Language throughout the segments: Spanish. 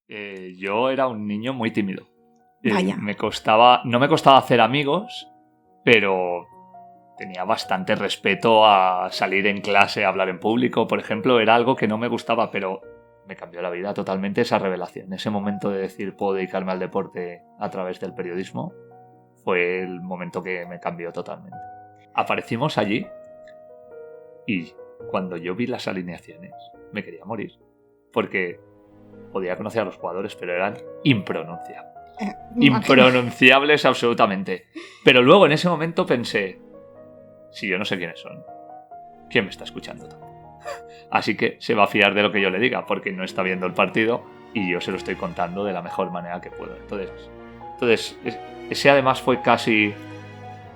Yo era un niño muy tímido. Vaya. No me costaba hacer amigos, pero tenía bastante respeto a salir en clase, a hablar en público, por ejemplo. Era algo que no me gustaba, pero me cambió la vida totalmente esa revelación. Ese momento de decir puedo dedicarme al deporte a través del periodismo fue el momento que me cambió totalmente. Aparecimos allí y cuando yo vi las alineaciones me quería morir, porque podía conocer a los jugadores, pero eran impronunciables. Impronunciables absolutamente. Pero luego en ese momento pensé, si yo no sé quiénes son, ¿quién me está escuchando? Así que se va a fiar de lo que yo le diga, porque no está viendo el partido y yo se lo estoy contando de la mejor manera que puedo. Entonces ese además fue casi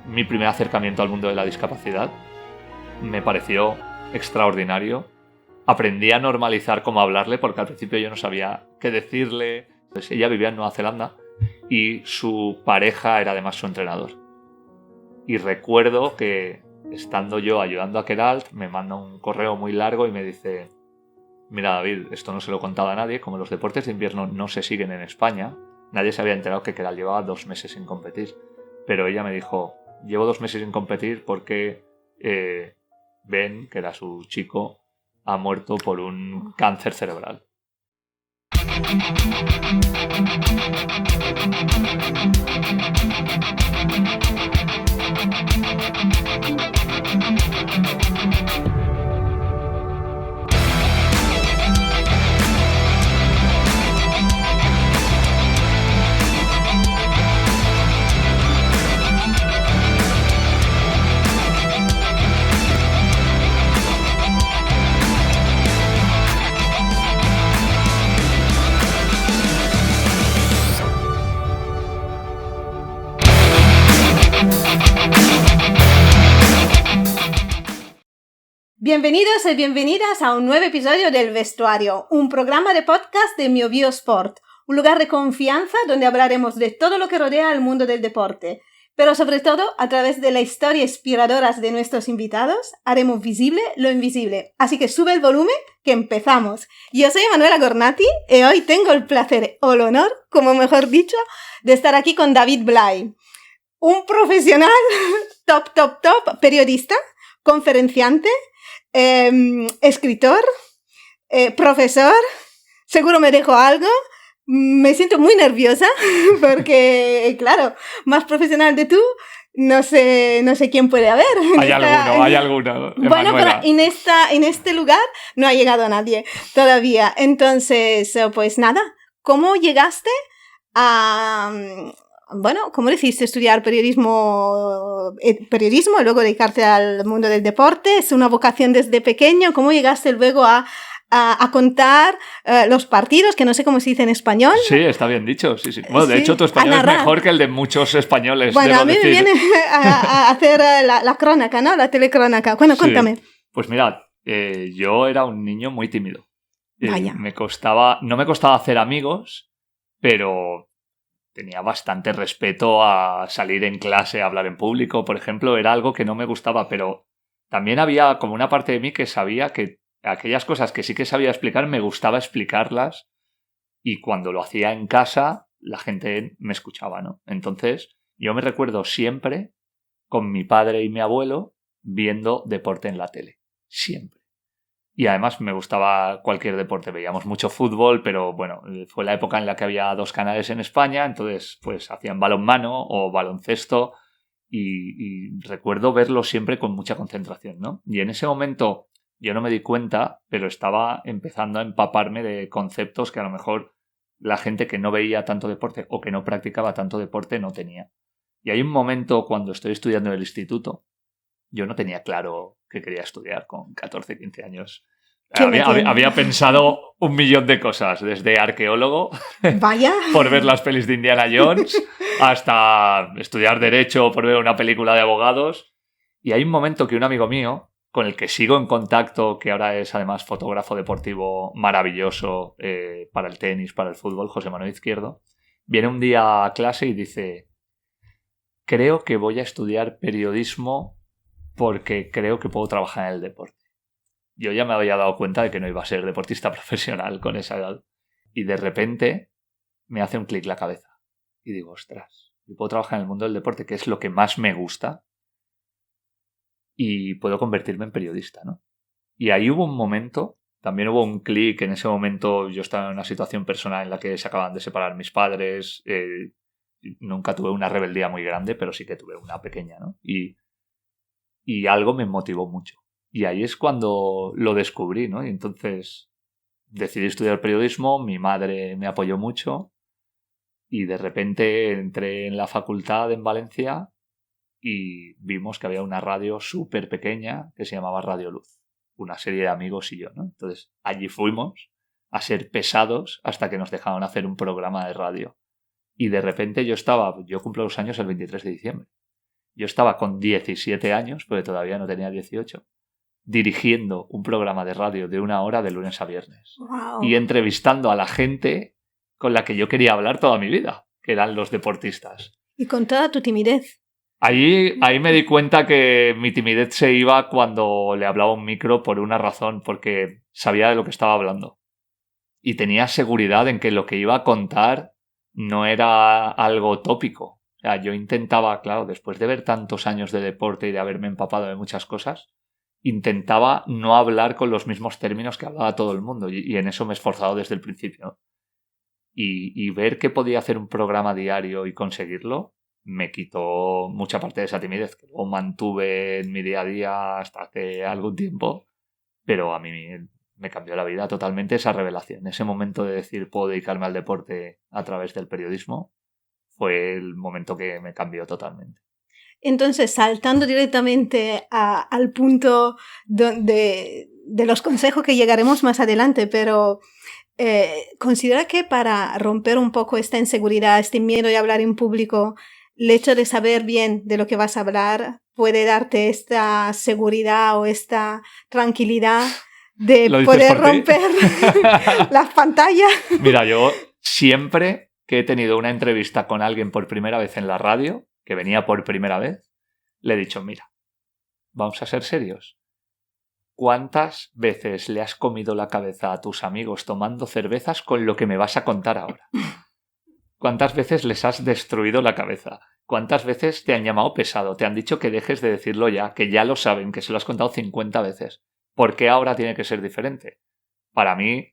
mi primer acercamiento al mundo de la discapacidad. Me pareció extraordinario. Aprendí a normalizar cómo hablarle, porque al principio yo no sabía qué decirle. Entonces ella vivía en Nueva Zelanda y su pareja era además su entrenador. Y recuerdo que, estando yo ayudando a Queralt, me manda un correo muy largo y me dice: mira, David, esto no se lo he contado a nadie, como los deportes de invierno no se siguen en España, nadie se había enterado que Queralt llevaba 2 meses sin competir. Pero ella me dijo: llevo 2 meses sin competir porque Ben, que era su chico, ha muerto por un cáncer cerebral. Bienvenidos y bienvenidas a un nuevo episodio del Vestuario, un programa de podcast de Miovio Sport, un lugar de confianza donde hablaremos de todo lo que rodea al mundo del deporte, pero sobre todo, a través de la historia inspiradoras de nuestros invitados, haremos visible lo invisible. Así que sube el volumen, que empezamos. Yo soy Manuela Gornati y hoy tengo el placer o el honor, como mejor dicho, de estar aquí con David Blay, un profesional top, periodista, conferenciante, escritor, profesor. Seguro me dejo algo. Me siento muy nerviosa porque, claro, más profesional de tú, no sé quién puede haber. Hay alguno. Bueno, pero en este lugar no ha llegado nadie todavía. Entonces, pues nada, ¿cómo llegaste a... Bueno, ¿cómo decidiste estudiar periodismo y luego dedicarte al mundo del deporte? ¿Es una vocación desde pequeño? ¿Cómo llegaste luego a contar los partidos, que no sé cómo se dice en español? Sí, está bien dicho, sí. Bueno, de hecho tu español es mejor que el de muchos españoles. Bueno, debo a mí decir. me viene a hacer la crónica, ¿no? La telecrónica. Bueno, sí. Cuéntame. Pues mirad, yo era un niño muy tímido. Vaya. No me costaba hacer amigos, pero tenía bastante respeto a salir en clase, a hablar en público, por ejemplo. Era algo que no me gustaba, pero también había como una parte de mí que sabía que aquellas cosas que sí que sabía explicar, me gustaba explicarlas, y cuando lo hacía en casa, la gente me escuchaba, ¿no? Entonces, yo me recuerdo siempre con mi padre y mi abuelo viendo deporte en la tele. Siempre. Y además me gustaba cualquier deporte. Veíamos mucho fútbol, pero bueno, fue la época en la que había 2 canales en España, entonces pues hacían balonmano o baloncesto, y recuerdo verlo siempre con mucha concentración, ¿no? Y en ese momento yo no me di cuenta, pero estaba empezando a empaparme de conceptos que a lo mejor la gente que no veía tanto deporte o que no practicaba tanto deporte no tenía. Y hay un momento cuando estoy estudiando en el instituto, yo no tenía claro qué quería estudiar con 14, 15 años. Había pensado 1.000.000 de cosas, desde arqueólogo, Vaya, por ver las pelis de Indiana Jones, hasta estudiar Derecho por ver una película de abogados. Y hay un momento que un amigo mío, con el que sigo en contacto, que ahora es además fotógrafo deportivo maravilloso para el tenis, para el fútbol, José Manuel Izquierdo, viene un día a clase y dice: creo que voy a estudiar periodismo porque creo que puedo trabajar en el deporte. Yo ya me había dado cuenta de que no iba a ser deportista profesional con esa edad. Y de repente me hace un clic la cabeza. Y digo, ostras, yo puedo trabajar en el mundo del deporte, que es lo que más me gusta, y puedo convertirme en periodista, ¿no? Y ahí hubo un momento, también hubo un clic. En ese momento yo estaba en una situación personal en la que se acaban de separar mis padres. Nunca tuve una rebeldía muy grande, pero sí que tuve una pequeña, ¿no? Y algo me motivó mucho. Y ahí es cuando lo descubrí, ¿no? Y entonces decidí estudiar periodismo, mi madre me apoyó mucho y de repente entré en la facultad en Valencia y vimos que había una radio súper pequeña que se llamaba Radio Luz. Una serie de amigos y yo, ¿no? Entonces allí fuimos a ser pesados hasta que nos dejaron hacer un programa de radio. Y de repente yo cumplo los años el 23 de diciembre. Yo estaba con 17 años, porque todavía no tenía 18, dirigiendo un programa de radio de 1 hora de lunes a viernes. Wow. Y entrevistando a la gente con la que yo quería hablar toda mi vida, que eran los deportistas. Y con toda tu timidez. Ahí me di cuenta que mi timidez se iba cuando le hablaba a un micro por una razón, porque sabía de lo que estaba hablando. Y tenía seguridad en que lo que iba a contar no era algo tópico. O sea, yo intentaba, claro, después de ver tantos años de deporte y de haberme empapado de muchas cosas, intentaba no hablar con los mismos términos que hablaba todo el mundo. Y en eso me he esforzado desde el principio, ¿no? Y ver que podía hacer un programa diario y conseguirlo me quitó mucha parte de esa timidez que luego mantuve en mi día a día hasta hace algún tiempo, pero a mí me cambió la vida totalmente esa revelación. Ese momento de decir puedo dedicarme al deporte a través del periodismo fue el momento que me cambió totalmente. Entonces, saltando directamente al punto de los consejos que llegaremos más adelante, pero considera que para romper un poco esta inseguridad, este miedo de hablar en público, el hecho de saber bien de lo que vas a hablar puede darte esta seguridad o esta tranquilidad de poder romper las pantallas. Mira, yo siempre que he tenido una entrevista con alguien por primera vez en la radio, que venía por primera vez, le he dicho, mira, vamos a ser serios. ¿Cuántas veces le has comido la cabeza a tus amigos tomando cervezas con lo que me vas a contar ahora? ¿Cuántas veces les has destruido la cabeza? ¿Cuántas veces te han llamado pesado? Te han dicho que dejes de decirlo ya, que ya lo saben, que se lo has contado 50 veces. ¿Por qué ahora tiene que ser diferente? Para mí,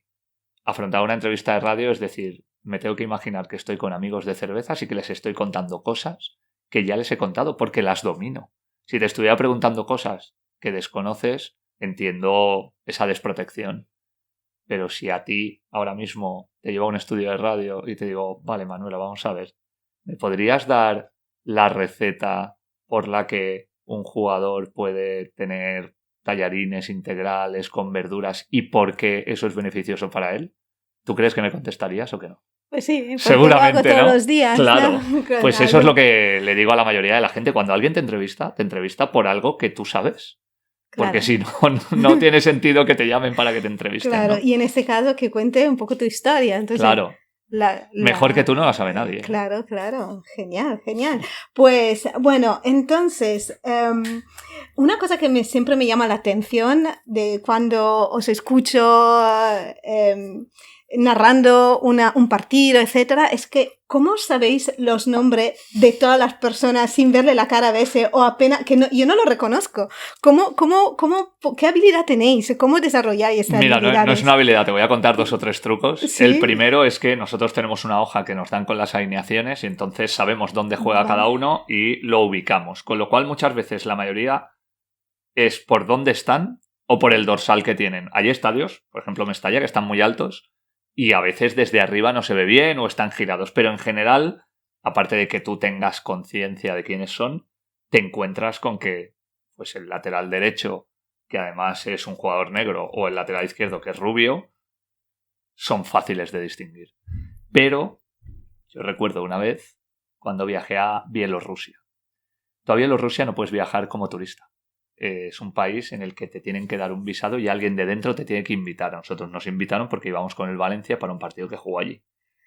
afrontar una entrevista de radio es decir, me tengo que imaginar que estoy con amigos de cervezas y que les estoy contando cosas que ya les he contado porque las domino. Si te estuviera preguntando cosas que desconoces, entiendo esa desprotección. Pero si a ti ahora mismo te llevo a un estudio de radio y te digo, vale, Manuela, vamos a ver, ¿me podrías dar la receta por la que un jugador puede tener tallarines integrales con verduras y por qué eso es beneficioso para él? ¿Tú crees que me contestarías o que no? Pues sí, seguramente, lo hago todos ¿no? los días. Claro. ¿No? Pues eso es lo que le digo a la mayoría de la gente. Cuando alguien te entrevista por algo que tú sabes. Claro. Porque si no tiene sentido que te llamen para que te entrevisten. Claro, ¿no? y en este caso que cuente un poco tu historia. Entonces, claro. Mejor que tú no la sabe nadie. Claro, claro. Genial, genial. Pues bueno, entonces, una cosa que siempre me llama la atención de cuando os escucho narrando un partido, etcétera, es que ¿cómo sabéis los nombres de todas las personas sin verle la cara a veces o apenas que yo no lo reconozco? ¿Qué habilidad tenéis? ¿Cómo desarrolláis esta habilidad? Mira, no es una habilidad, te voy a contar 2 o 3 trucos. ¿Sí? El primero es que nosotros tenemos una hoja que nos dan con las alineaciones y entonces sabemos dónde juega cada uno y lo ubicamos. Con lo cual muchas veces la mayoría es por dónde están o por el dorsal que tienen. Hay estadios, por ejemplo Mestalla, que están muy altos y a veces desde arriba no se ve bien o están girados. Pero en general, aparte de que tú tengas conciencia de quiénes son, te encuentras con que pues el lateral derecho, que además es un jugador negro, o el lateral izquierdo, que es rubio, son fáciles de distinguir. Pero yo recuerdo una vez cuando viajé a Bielorrusia. Tú a Bielorrusia no puedes viajar como turista. Es un país en el que te tienen que dar un visado y alguien de dentro te tiene que invitar. A nosotros nos invitaron porque íbamos con el Valencia para un partido que jugó allí.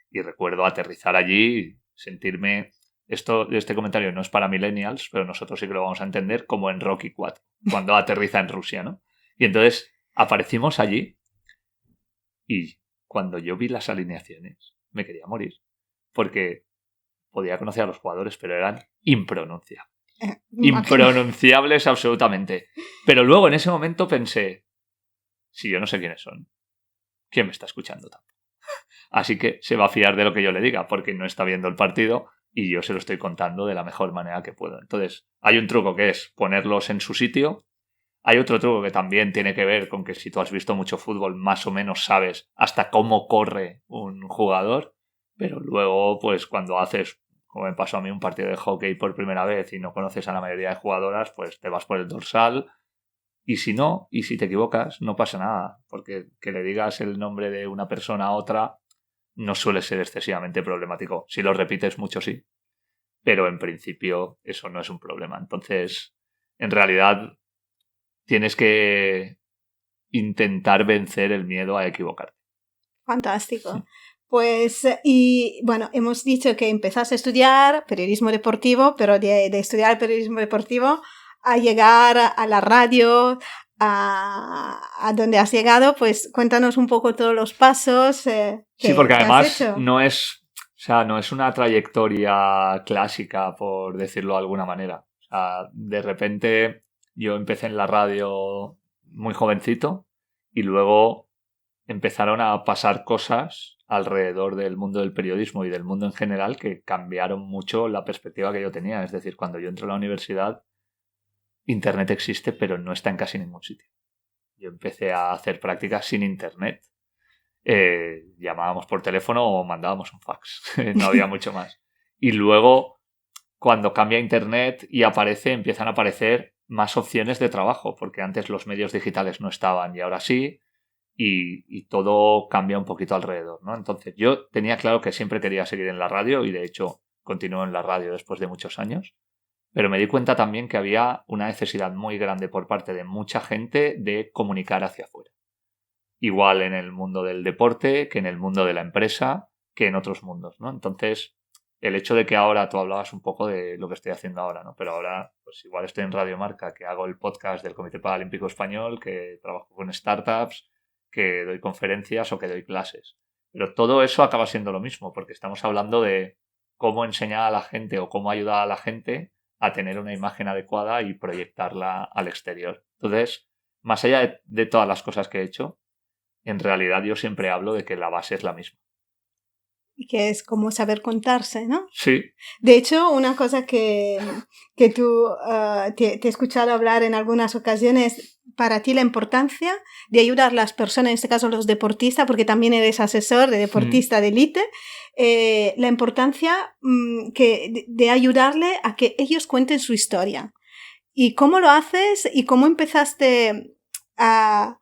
Y recuerdo aterrizar allí, sentirme... Este comentario no es para millennials, pero nosotros sí que lo vamos a entender como en Rocky 4, cuando aterriza en Rusia, ¿no? Y entonces aparecimos allí y cuando yo vi las alineaciones, me quería morir. Porque podía conocer a los jugadores, pero eran impronunciables. Impronunciables absolutamente. Pero luego en ese momento pensé, si yo no sé quiénes son, ¿quién me está escuchando tanto? Así que se va a fiar de lo que yo le diga, porque no está viendo el partido y yo se lo estoy contando de la mejor manera que puedo. Entonces, hay un truco que es ponerlos en su sitio. Hay otro truco que también tiene que ver con que si tú has visto mucho fútbol, más o menos sabes hasta cómo corre un jugador, pero luego, pues cuando haces, como me pasó a mí, un partido de hockey por primera vez y no conoces a la mayoría de jugadoras, pues te vas por el dorsal. Y si no, y si te equivocas, no pasa nada, porque que le digas el nombre de una persona a otra no suele ser excesivamente problemático. Si lo repites mucho, sí, pero en principio eso no es un problema. Entonces, en realidad, tienes que intentar vencer el miedo a equivocarte. Fantástico. Sí. Pues, y bueno, hemos dicho que empezaste a estudiar periodismo deportivo, pero de estudiar periodismo deportivo a llegar a la radio, a donde has llegado, pues cuéntanos un poco todos los pasos Sí, porque que has además hecho. no es una trayectoria clásica, por decirlo de alguna manera. O sea, de repente yo empecé en la radio muy jovencito y luego empezaron a pasar cosas alrededor del mundo del periodismo y del mundo en general que cambiaron mucho la perspectiva que yo tenía. Es decir, cuando yo entré a la universidad, Internet existe, pero no está en casi ningún sitio. Yo empecé a hacer prácticas sin Internet. Llamábamos por teléfono o mandábamos un fax. No había mucho más. Y luego, cuando cambia Internet y empiezan a aparecer más opciones de trabajo, porque antes los medios digitales no estaban y ahora sí, y todo cambia un poquito alrededor, ¿no? Entonces yo tenía claro que siempre quería seguir en la radio y de hecho continúo en la radio después de muchos años, pero me di cuenta también que había una necesidad muy grande por parte de mucha gente de comunicar hacia afuera. Igual en el mundo del deporte, que en el mundo de la empresa, que en otros mundos, ¿no? Entonces, el hecho de que ahora tú hablabas un poco de lo que estoy haciendo ahora, ¿no? Pero ahora, pues igual estoy en Radio Marca, que hago el podcast del Comité Paralímpico Español, que trabajo con startups, que doy conferencias o que doy clases. Pero todo eso acaba siendo lo mismo, porque estamos hablando de cómo enseñar a la gente o cómo ayudar a la gente a tener una imagen adecuada y proyectarla al exterior. Entonces, más allá de todas las cosas que he hecho, en realidad yo siempre hablo de que la base es la misma. Y que es como saber contarse, ¿no? Sí. De hecho, una cosa que tú te he escuchado hablar en algunas ocasiones, para ti la importancia de ayudar a las personas, en este caso los deportistas, porque también eres asesor de deportista de élite, la importancia de ayudarle a que ellos cuenten su historia. ¿Y cómo lo haces y cómo empezaste a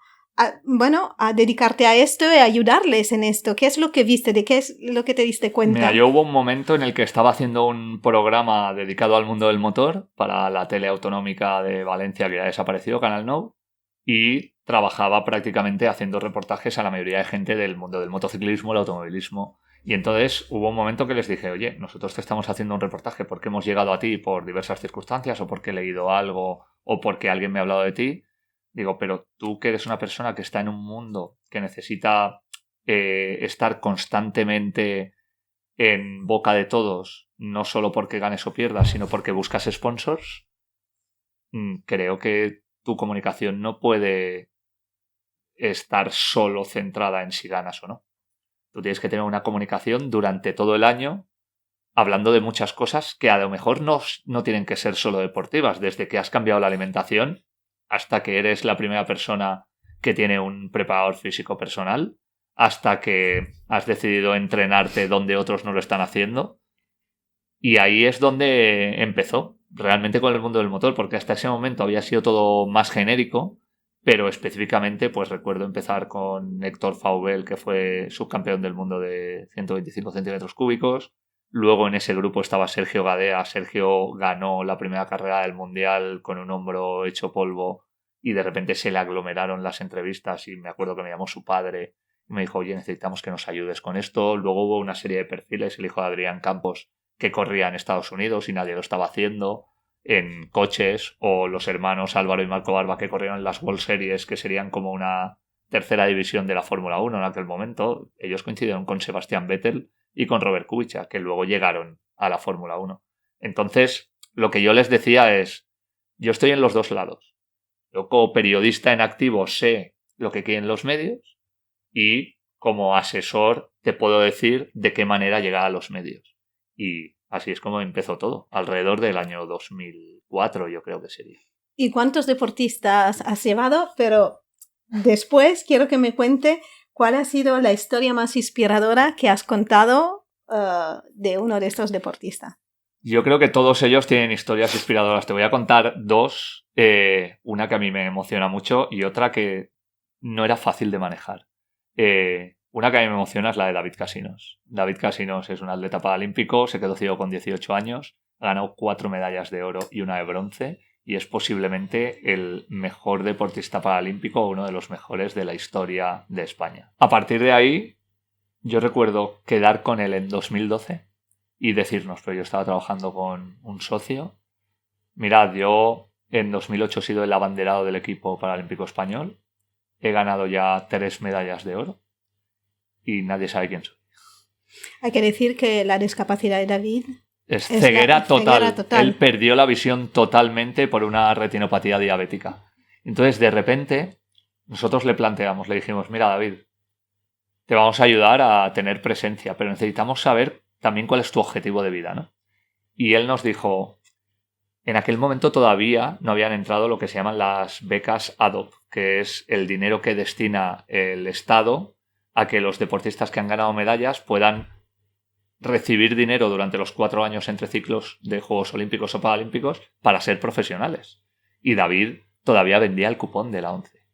dedicarte a esto y a ayudarles en esto? ¿Qué es lo que viste? ¿De qué es lo que te diste cuenta? Mira, yo hubo un momento en el que estaba haciendo un programa dedicado al mundo del motor para la tele autonómica de Valencia, que ya ha desaparecido, Canal Nou, y trabajaba prácticamente haciendo reportajes a la mayoría de gente del mundo del motociclismo, el automovilismo. Y entonces hubo un momento que les dije, oye, nosotros te estamos haciendo un reportaje porque hemos llegado a ti por diversas circunstancias o porque he leído algo o porque alguien me ha hablado de ti. Digo, pero tú que eres una persona que está en un mundo que necesita estar constantemente en boca de todos, no solo porque ganes o pierdas, sino porque buscas sponsors, creo que tu comunicación no puede estar solo centrada en si ganas o no. Tú tienes que tener una comunicación durante todo el año hablando de muchas cosas que a lo mejor no tienen que ser solo deportivas, desde que has cambiado la alimentación hasta que eres la primera persona que tiene un preparador físico personal, hasta que has decidido entrenarte donde otros no lo están haciendo. Y ahí es donde empezó realmente con el mundo del motor, porque hasta ese momento había sido todo más genérico, pero específicamente pues recuerdo empezar con Héctor Faubel, que fue subcampeón del mundo de 125 centímetros cúbicos. Luego en ese grupo estaba Sergio Gadea. Sergio ganó la primera carrera del mundial con un hombro hecho polvo y de repente se le aglomeraron las entrevistas y me acuerdo que me llamó su padre y me dijo, oye, necesitamos que nos ayudes con esto. Luego hubo una serie de perfiles, el hijo de Adrián Campos, que corría en Estados Unidos y nadie lo estaba haciendo, en coches, o los hermanos Álvaro y Marco Barba, que corrieron en las World Series, que serían como una tercera división de la Fórmula 1 en aquel momento. Ellos coincidieron con Sebastian Vettel y con Robert Kubica, que luego llegaron a la Fórmula 1. Entonces, lo que yo les decía es, yo estoy en los dos lados. Yo como periodista en activo sé lo que quieren los medios y como asesor te puedo decir de qué manera llegar a los medios. Y así es como empezó todo, alrededor del año 2004 yo creo que sería. ¿Y cuántos deportistas has llevado? Pero después quiero que me cuente cuál ha sido la historia más inspiradora que has contado de uno de estos deportistas. Yo creo que todos ellos tienen historias inspiradoras. Te voy a contar dos, una que a mí me emociona mucho y otra que no era fácil de manejar. Una que a mí me emociona es la de David Casinos. David Casinos es un atleta paralímpico, se quedó ciego con 18 años, ha ganado 4 medallas de oro y una de bronce y es posiblemente el mejor deportista paralímpico o uno de los mejores de la historia de España. A partir de ahí, yo recuerdo quedar con él en 2012 y decirnos, pero yo estaba trabajando con un socio, mirad, yo en 2008 he sido el abanderado del equipo paralímpico español, he ganado ya 3 medallas de oro y nadie sabe quién soy. Hay que decir que la discapacidad de David es ceguera total. Él perdió la visión totalmente por una retinopatía diabética. Entonces, de repente, nosotros le planteamos, le dijimos, mira, David, te vamos a ayudar a tener presencia, pero necesitamos saber también cuál es tu objetivo de vida, ¿no? Y él nos dijo, en aquel momento todavía no habían entrado lo que se llaman las becas ADOP, que es el dinero que destina el Estado a que los deportistas que han ganado medallas puedan recibir dinero durante los 4 años entre ciclos de Juegos Olímpicos o Paralímpicos para ser profesionales. Y David todavía vendía el cupón de la ONCE.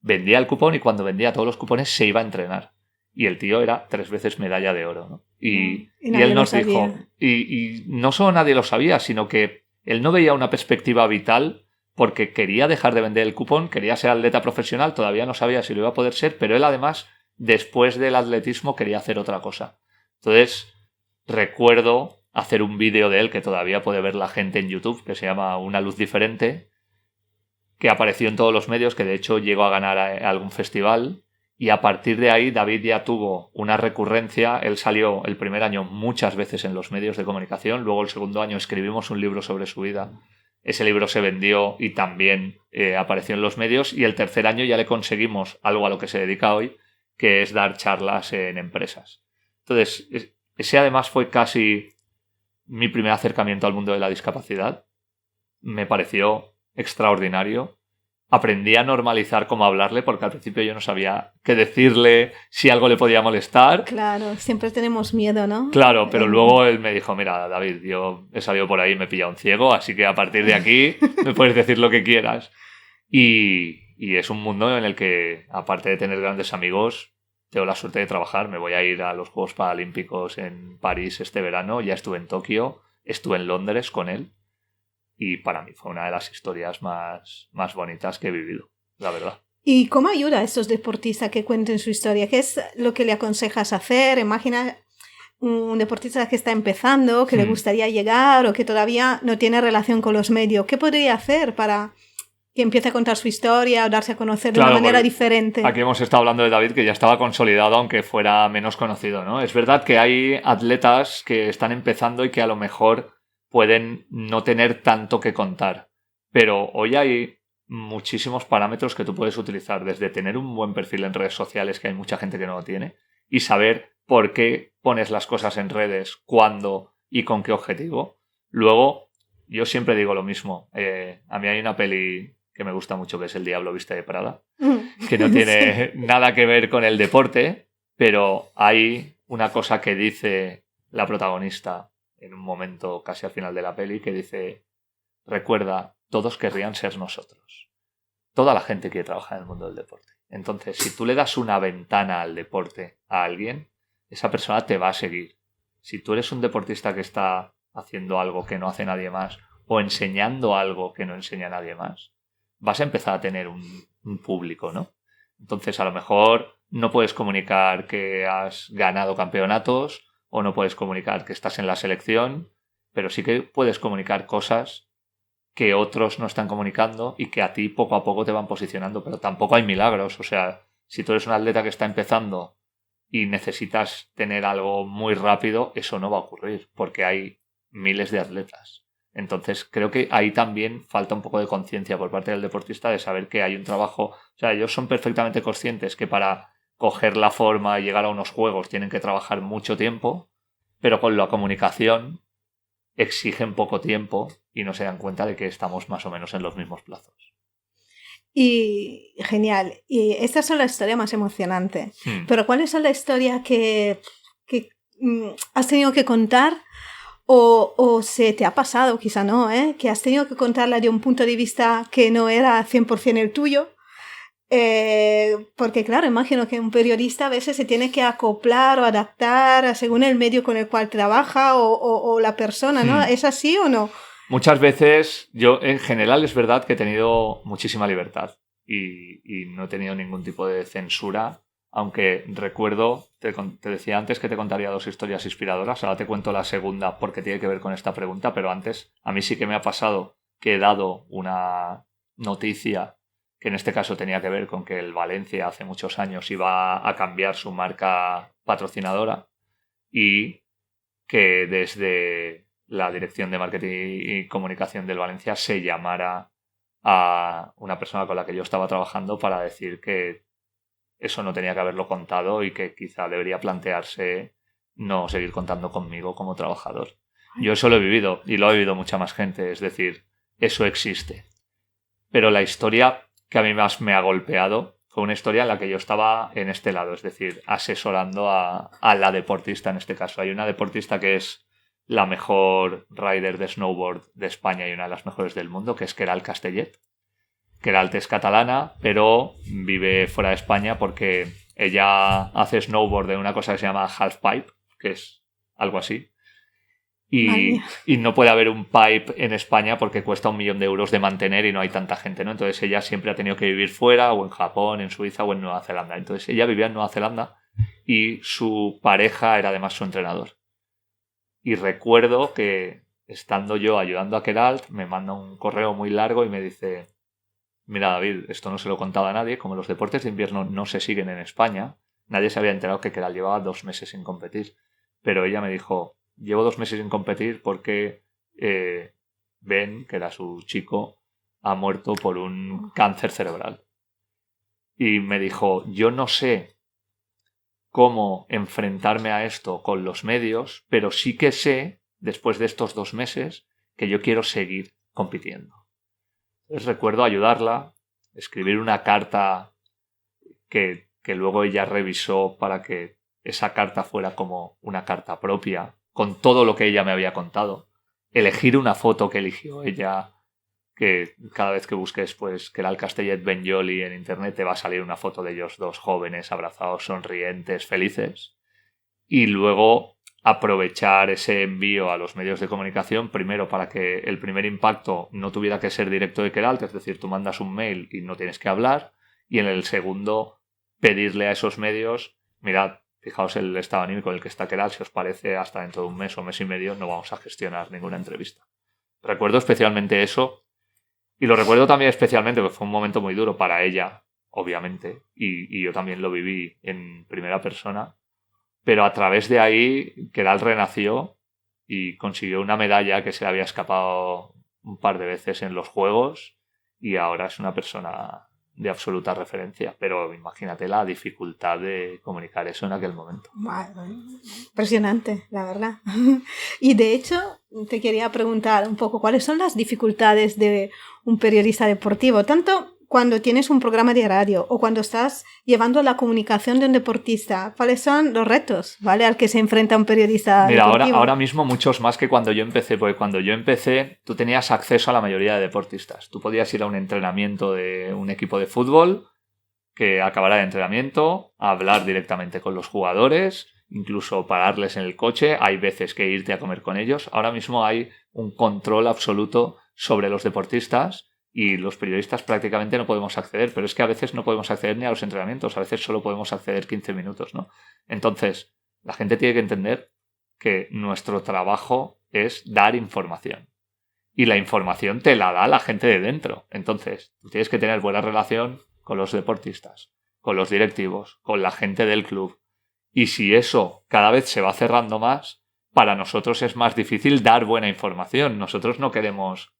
Vendía el cupón y cuando vendía todos los cupones se iba a entrenar. Y el tío era 3 veces medalla de oro, ¿no? Y él nos dijo... Y no solo nadie lo sabía, sino que él no veía una perspectiva vital porque quería dejar de vender el cupón, quería ser atleta profesional, todavía no sabía si lo iba a poder ser, pero él además, después del atletismo, quería hacer otra cosa. Entonces, recuerdo hacer un vídeo de él que todavía puede ver la gente en YouTube, que se llama Una luz diferente, que apareció en todos los medios, que de hecho llegó a ganar a algún festival. Y a partir de ahí David ya tuvo una recurrencia. Él salió el primer año muchas veces en los medios de comunicación. Luego el segundo año escribimos un libro sobre su vida. Ese libro se vendió y también apareció en los medios. Y el tercer año ya le conseguimos algo a lo que se dedica hoy, que es dar charlas en empresas. Entonces, ese además fue casi mi primer acercamiento al mundo de la discapacidad. Me pareció extraordinario. Aprendí a normalizar cómo hablarle porque al principio yo no sabía qué decirle, si algo le podía molestar. Claro, siempre tenemos miedo, ¿no? Claro, pero luego él me dijo, mira, David, yo he salido por ahí y me he pillado un ciego, así que a partir de aquí me puedes decir lo que quieras. Y es un mundo en el que, aparte de tener grandes amigos, tengo la suerte de trabajar. Me voy a ir a los Juegos Paralímpicos en París este verano, ya estuve en Tokio, estuve en Londres con él. Y para mí fue una de las historias más bonitas que he vivido, la verdad. ¿Y cómo ayuda a estos deportistas que cuenten su historia? ¿Qué es lo que le aconsejas hacer? Imagina un deportista que está empezando, que le gustaría llegar o que todavía no tiene relación con los medios. ¿Qué podría hacer para que empiece a contar su historia o darse a conocer de una manera diferente? Aquí hemos estado hablando de David, que ya estaba consolidado, aunque fuera menos conocido, ¿no? Es verdad que hay atletas que están empezando y que a lo mejor pueden no tener tanto que contar. Pero hoy hay muchísimos parámetros que tú puedes utilizar, desde tener un buen perfil en redes sociales, que hay mucha gente que no lo tiene, y saber por qué pones las cosas en redes, cuándo y con qué objetivo. Luego, yo siempre digo lo mismo. A mí hay una peli que me gusta mucho que es El Diablo Viste de Prada, que no tiene nada que ver con el deporte, pero hay una cosa que dice la protagonista en un momento casi al final de la peli, que dice, recuerda, todos querrían ser nosotros. Toda la gente quiere trabajar en el mundo del deporte. Entonces, si tú le das una ventana al deporte a alguien, esa persona te va a seguir. Si tú eres un deportista que está haciendo algo que no hace nadie más o enseñando algo que no enseña nadie más, vas a empezar a tener un público, ¿no? Entonces, a lo mejor no puedes comunicar que has ganado campeonatos o no puedes comunicar que estás en la selección, pero sí que puedes comunicar cosas que otros no están comunicando y que a ti poco a poco te van posicionando, pero tampoco hay milagros. O sea, Si tú eres un atleta que está empezando y necesitas tener algo muy rápido, eso no va a ocurrir, porque hay miles de atletas. Entonces creo que ahí también falta un poco de conciencia por parte del deportista de saber que hay un trabajo. O sea, ellos son perfectamente conscientes que para coger la forma y llegar a unos juegos tienen que trabajar mucho tiempo, pero con la comunicación exigen poco tiempo y no se dan cuenta de que estamos más o menos en los mismos plazos. Y genial. Y estas son las historias más emocionantes. Pero ¿cuáles son las historias que has tenido que contar o se te ha pasado, quizá no, que has tenido que contarla de un punto de vista que no era 100% el tuyo? Porque claro, imagino que un periodista a veces se tiene que acoplar o adaptar según el medio con el cual trabaja o la persona, ¿no? ¿Es así o no? Muchas veces, yo en general es verdad que he tenido muchísima libertad y no he tenido ningún tipo de censura, aunque recuerdo, te decía antes que te contaría 2 historias inspiradoras, ahora te cuento la segunda porque tiene que ver con esta pregunta, pero antes a mí sí que me ha pasado que he dado una noticia que en este caso tenía que ver con que el Valencia hace muchos años iba a cambiar su marca patrocinadora y que desde la dirección de marketing y comunicación del Valencia se llamara a una persona con la que yo estaba trabajando para decir que eso no tenía que haberlo contado y que quizá debería plantearse no seguir contando conmigo como trabajador. Yo eso lo he vivido y lo ha vivido mucha más gente, es decir, eso existe. Pero la historia que a mí más me ha golpeado fue una historia en la que yo estaba en este lado, es decir, asesorando a la deportista en este caso. Hay una deportista que es la mejor rider de snowboard de España y una de las mejores del mundo, que es Queralt Castellet. Queralt es catalana, pero vive fuera de España porque ella hace snowboard de una cosa que se llama halfpipe, que es algo así. Y no puede haber un pipe en España porque cuesta 1 millón de euros de mantener y no hay tanta gente, ¿no? Entonces ella siempre ha tenido que vivir fuera, o en Japón, en Suiza o en Nueva Zelanda. Entonces ella vivía en Nueva Zelanda y su pareja era además su entrenador. Y recuerdo que estando yo ayudando a Queralt, me manda un correo muy largo y me dice: mira, David, esto no se lo contaba a nadie, como los deportes de invierno no se siguen en España, nadie se había enterado que Queralt llevaba 2 meses sin competir. Pero ella me dijo: llevo 2 meses sin competir porque Ben, que era su chico, ha muerto por un cáncer cerebral. Y me dijo: yo no sé cómo enfrentarme a esto con los medios, pero sí que sé, después de estos 2 meses, que yo quiero seguir compitiendo. Entonces recuerdo ayudarla, escribir una carta que luego ella revisó para que esa carta fuera como una carta propia, con todo lo que ella me había contado. Elegir una foto que eligió ella, que cada vez que busques pues Queralt Castellet Benjoli en internet te va a salir una foto de ellos 2 jóvenes, abrazados, sonrientes, felices. Y luego aprovechar ese envío a los medios de comunicación, primero para que el primer impacto no tuviera que ser directo de Queralt, es decir, tú mandas un mail y no tienes que hablar, y en el segundo pedirle a esos medios: mirad, fijaos el estado anímico en el que está Queralt, si os parece, hasta dentro de 1 mes o 1 mes y medio no vamos a gestionar ninguna entrevista. Recuerdo especialmente eso, y lo recuerdo también especialmente porque fue un momento muy duro para ella, obviamente, y yo también lo viví en primera persona, pero a través de ahí Queralt renació y consiguió una medalla que se le había escapado un par de veces en los Juegos y ahora es una persona de absoluta referencia, pero imagínate la dificultad de comunicar eso en aquel momento. Impresionante, la verdad. Y de hecho, te quería preguntar un poco cuáles son las dificultades de un periodista deportivo, tanto cuando tienes un programa de radio o cuando estás llevando la comunicación de un deportista. ¿Cuáles son los retos, ¿vale?, al que se enfrenta un periodista deportivo? Mira, ahora mismo muchos más que cuando yo empecé, porque cuando yo empecé tú tenías acceso a la mayoría de deportistas. Tú podías ir a un entrenamiento de un equipo de fútbol que acabara de entrenamiento, hablar directamente con los jugadores, incluso pararles en el coche. Hay veces que irte a comer con ellos. Ahora mismo hay un control absoluto sobre los deportistas y los periodistas prácticamente no podemos acceder, pero es que a veces no podemos acceder ni a los entrenamientos, a veces solo podemos acceder 15 minutos, ¿no? Entonces, la gente tiene que entender que nuestro trabajo es dar información. Y la información te la da la gente de dentro. Entonces, tú tienes que tener buena relación con los deportistas, con los directivos, con la gente del club. Y si eso cada vez se va cerrando más, para nosotros es más difícil dar buena información. Nosotros no queremos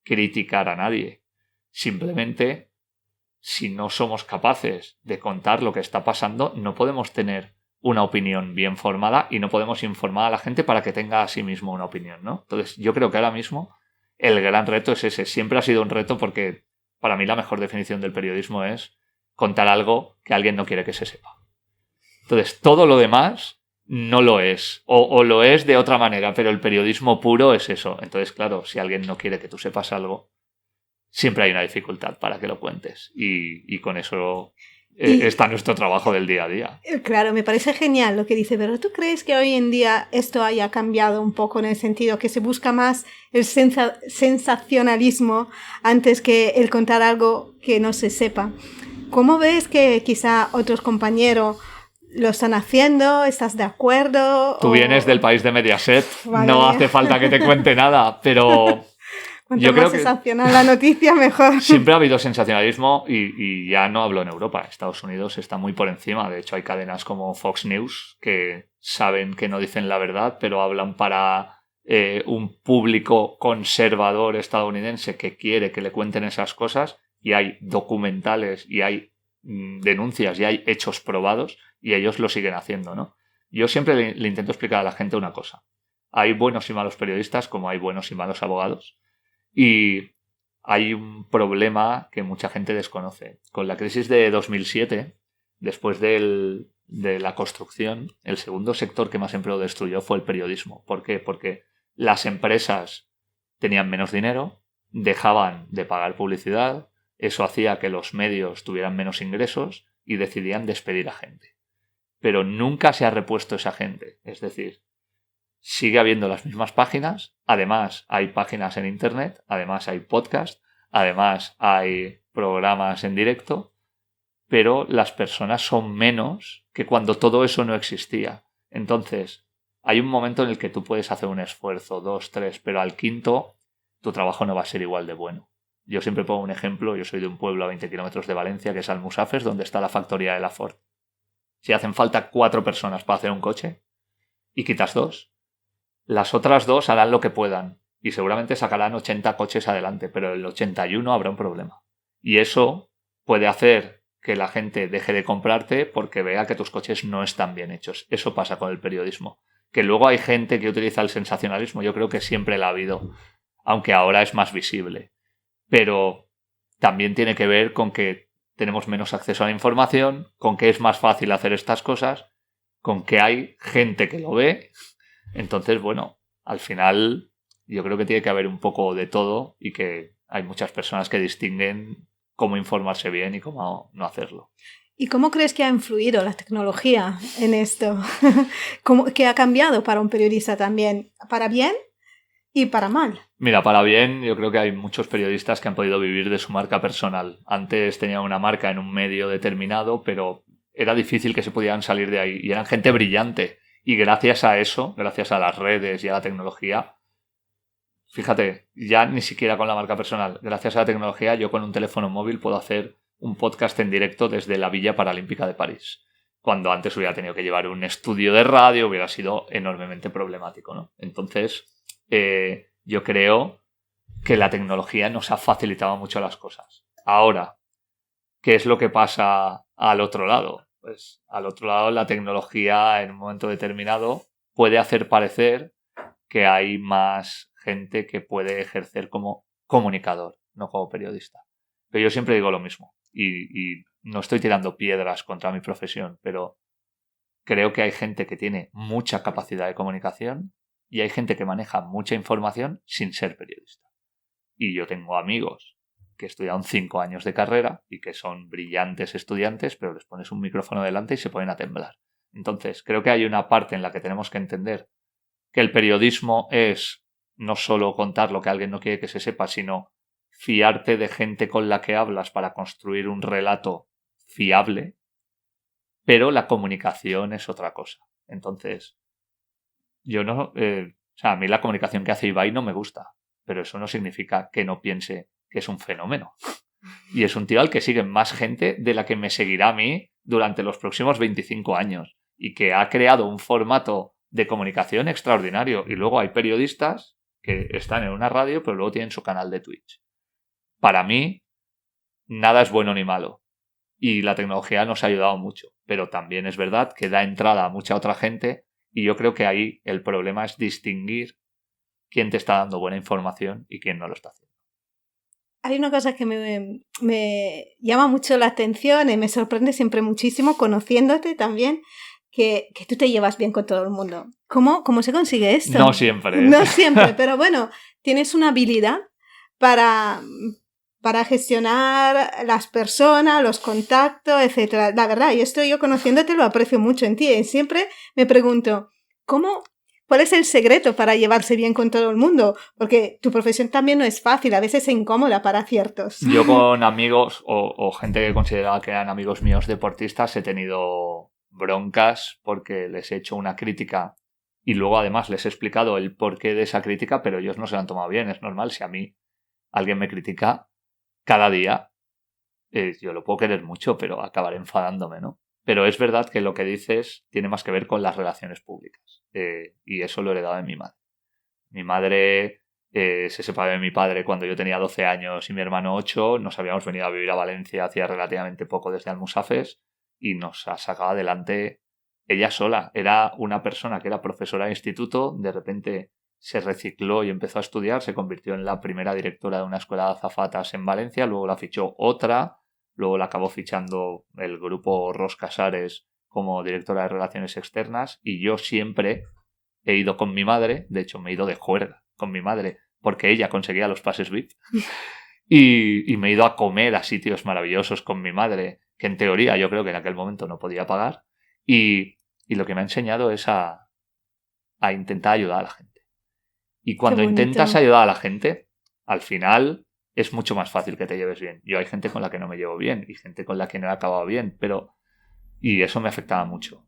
criticar a nadie. Simplemente, si no somos capaces de contar lo que está pasando, no podemos tener una opinión bien formada y no podemos informar a la gente para que tenga a sí mismo una opinión, ¿no? Entonces, yo creo que ahora mismo el gran reto es ese. Siempre ha sido un reto porque para mí la mejor definición del periodismo es contar algo que alguien no quiere que se sepa. Entonces, todo lo demás no lo es. O lo es de otra manera, pero el periodismo puro es eso. Entonces, claro, si alguien no quiere que tú sepas algo, siempre hay una dificultad para que lo cuentes. Y con eso está nuestro trabajo del día a día. Claro, me parece genial lo que dice, pero ¿tú crees que hoy en día esto haya cambiado un poco en el sentido que se busca más el sensacionalismo antes que el contar algo que no se sepa? ¿Cómo ves que quizá otros compañeros lo están haciendo? ¿Estás de acuerdo? Tú vienes del país de Mediaset, Vale. no hace falta que te cuente nada, pero Cuanto yo más creo que sensacional la noticia, mejor. siempre ha habido sensacionalismo y ya no hablo en Europa. Estados Unidos está muy por encima. De hecho, hay cadenas como Fox News que saben que no dicen la verdad, pero hablan para un público conservador estadounidense que quiere que le cuenten esas cosas, y hay documentales y hay denuncias y hay hechos probados y ellos lo siguen haciendo, ¿no? Yo siempre le intento explicar a la gente una cosa. Hay buenos y malos periodistas como hay buenos y malos abogados. Y hay un problema que mucha gente desconoce. Con la crisis de 2007, después de la construcción, el segundo sector que más empleo destruyó fue el periodismo. ¿Por qué? Porque las empresas tenían menos dinero, dejaban de pagar publicidad, eso hacía que los medios tuvieran menos ingresos y decidían despedir a gente. Pero nunca se ha repuesto esa gente. Es decir, sigue habiendo las mismas páginas, además hay páginas en internet, además hay podcast, además hay programas en directo, pero las personas son menos que cuando todo eso no existía. Entonces, hay un momento en el que tú puedes hacer un esfuerzo, 2, 3, pero al quinto tu trabajo no va a ser igual de bueno. Yo siempre pongo un ejemplo, yo soy de un pueblo a 20 kilómetros de Valencia, que es Almusafes, donde está la factoría de la Ford. Si hacen falta 4 personas para hacer un coche y quitas 2, las otras 2 harán lo que puedan y seguramente sacarán 80 coches adelante, pero el 81 habrá un problema. Y eso puede hacer que la gente deje de comprarte porque vea que tus coches no están bien hechos. Eso pasa con el periodismo. Que luego hay gente que utiliza el sensacionalismo, yo creo que siempre la ha habido, aunque ahora es más visible. Pero también tiene que ver con que tenemos menos acceso a la información, con que es más fácil hacer estas cosas, con que hay gente que lo ve. Entonces, bueno, al final yo creo que tiene que haber un poco de todo y que hay muchas personas que distinguen cómo informarse bien y cómo no hacerlo. ¿Y cómo crees que ha influido la tecnología en esto? ¿Qué ha cambiado para un periodista también? ¿Para bien y para mal? Mira, para bien, yo creo que hay muchos periodistas que han podido vivir de su marca personal. Antes tenían una marca en un medio determinado, pero era difícil que se pudieran salir de ahí. Y eran gente brillante. Y gracias a eso, gracias a las redes y a la tecnología, fíjate, ya ni siquiera con la marca personal, gracias a la tecnología yo con un teléfono móvil puedo hacer un podcast en directo desde la Villa Paralímpica de París. Cuando antes hubiera tenido que llevar un estudio de radio, hubiera sido enormemente problemático, ¿no? Entonces, yo creo que la tecnología nos ha facilitado mucho las cosas. Ahora, ¿qué es lo que pasa al otro lado? Pues al otro lado la tecnología en un momento determinado puede hacer parecer que hay más gente que puede ejercer como comunicador, no como periodista. Pero yo siempre digo lo mismo y no estoy tirando piedras contra mi profesión, pero creo que hay gente que tiene mucha capacidad de comunicación y hay gente que maneja mucha información sin ser periodista. Y yo tengo amigos que estudiaron 5 años de carrera y que son brillantes estudiantes, pero les pones un micrófono delante y se ponen a temblar. Entonces, creo que hay una parte en la que tenemos que entender que el periodismo es no solo contar lo que alguien no quiere que se sepa, sino fiarte de gente con la que hablas para construir un relato fiable, pero la comunicación es otra cosa. Entonces, yo no... a mí la comunicación que hace Ibai no me gusta, pero eso no significa que no piense que es un fenómeno. Y es un tío al que sigue más gente de la que me seguirá a mí durante los próximos 25 años. Y que ha creado un formato de comunicación extraordinario. Y luego hay periodistas que están en una radio, pero luego tienen su canal de Twitch. Para mí, nada es bueno ni malo. Y la tecnología nos ha ayudado mucho. Pero también es verdad que da entrada a mucha otra gente. Y yo creo que ahí el problema es distinguir quién te está dando buena información y quién no lo está haciendo. Hay una cosa que me llama mucho la atención y me sorprende siempre muchísimo, conociéndote también, que tú te llevas bien con todo el mundo. ¿Cómo se consigue esto? No siempre. No siempre, pero bueno, tienes una habilidad para gestionar las personas, los contactos, etcétera. La verdad, yo conociéndote lo aprecio mucho en ti y siempre me pregunto, ¿cuál es el secreto para llevarse bien con todo el mundo? Porque tu profesión también no es fácil, a veces es incómoda para ciertos. Yo con amigos o gente que consideraba que eran amigos míos deportistas he tenido broncas porque les he hecho una crítica y luego además les he explicado el porqué de esa crítica, pero ellos no se la han tomado bien. Es normal, si a mí alguien me critica cada día, yo lo puedo querer mucho, pero acabaré enfadándome, ¿no? Pero es verdad que lo que dices tiene más que ver con las relaciones públicas. Y eso lo he heredado de mi madre. Mi madre se separó de mi padre cuando yo tenía 12 años y mi hermano 8. Nos habíamos venido a vivir a Valencia hacía relativamente poco desde Almusafes y nos ha sacado adelante ella sola. Era una persona que era profesora de instituto, de repente se recicló y empezó a estudiar, se convirtió en la primera directora de una escuela de azafatas en Valencia, luego la fichó otra, luego la acabó fichando el grupo Ros Casares como directora de Relaciones Externas y yo siempre he ido con mi madre, de hecho me he ido de juerga con mi madre porque ella conseguía los pases VIP y me he ido a comer a sitios maravillosos con mi madre que en teoría yo creo que en aquel momento no podía pagar y lo que me ha enseñado es a intentar ayudar a la gente. Y cuando intentas ayudar a la gente, al final es mucho más fácil que te lleves bien. Yo hay gente con la que no me llevo bien y gente con la que no he acabado bien, y eso me afectaba mucho.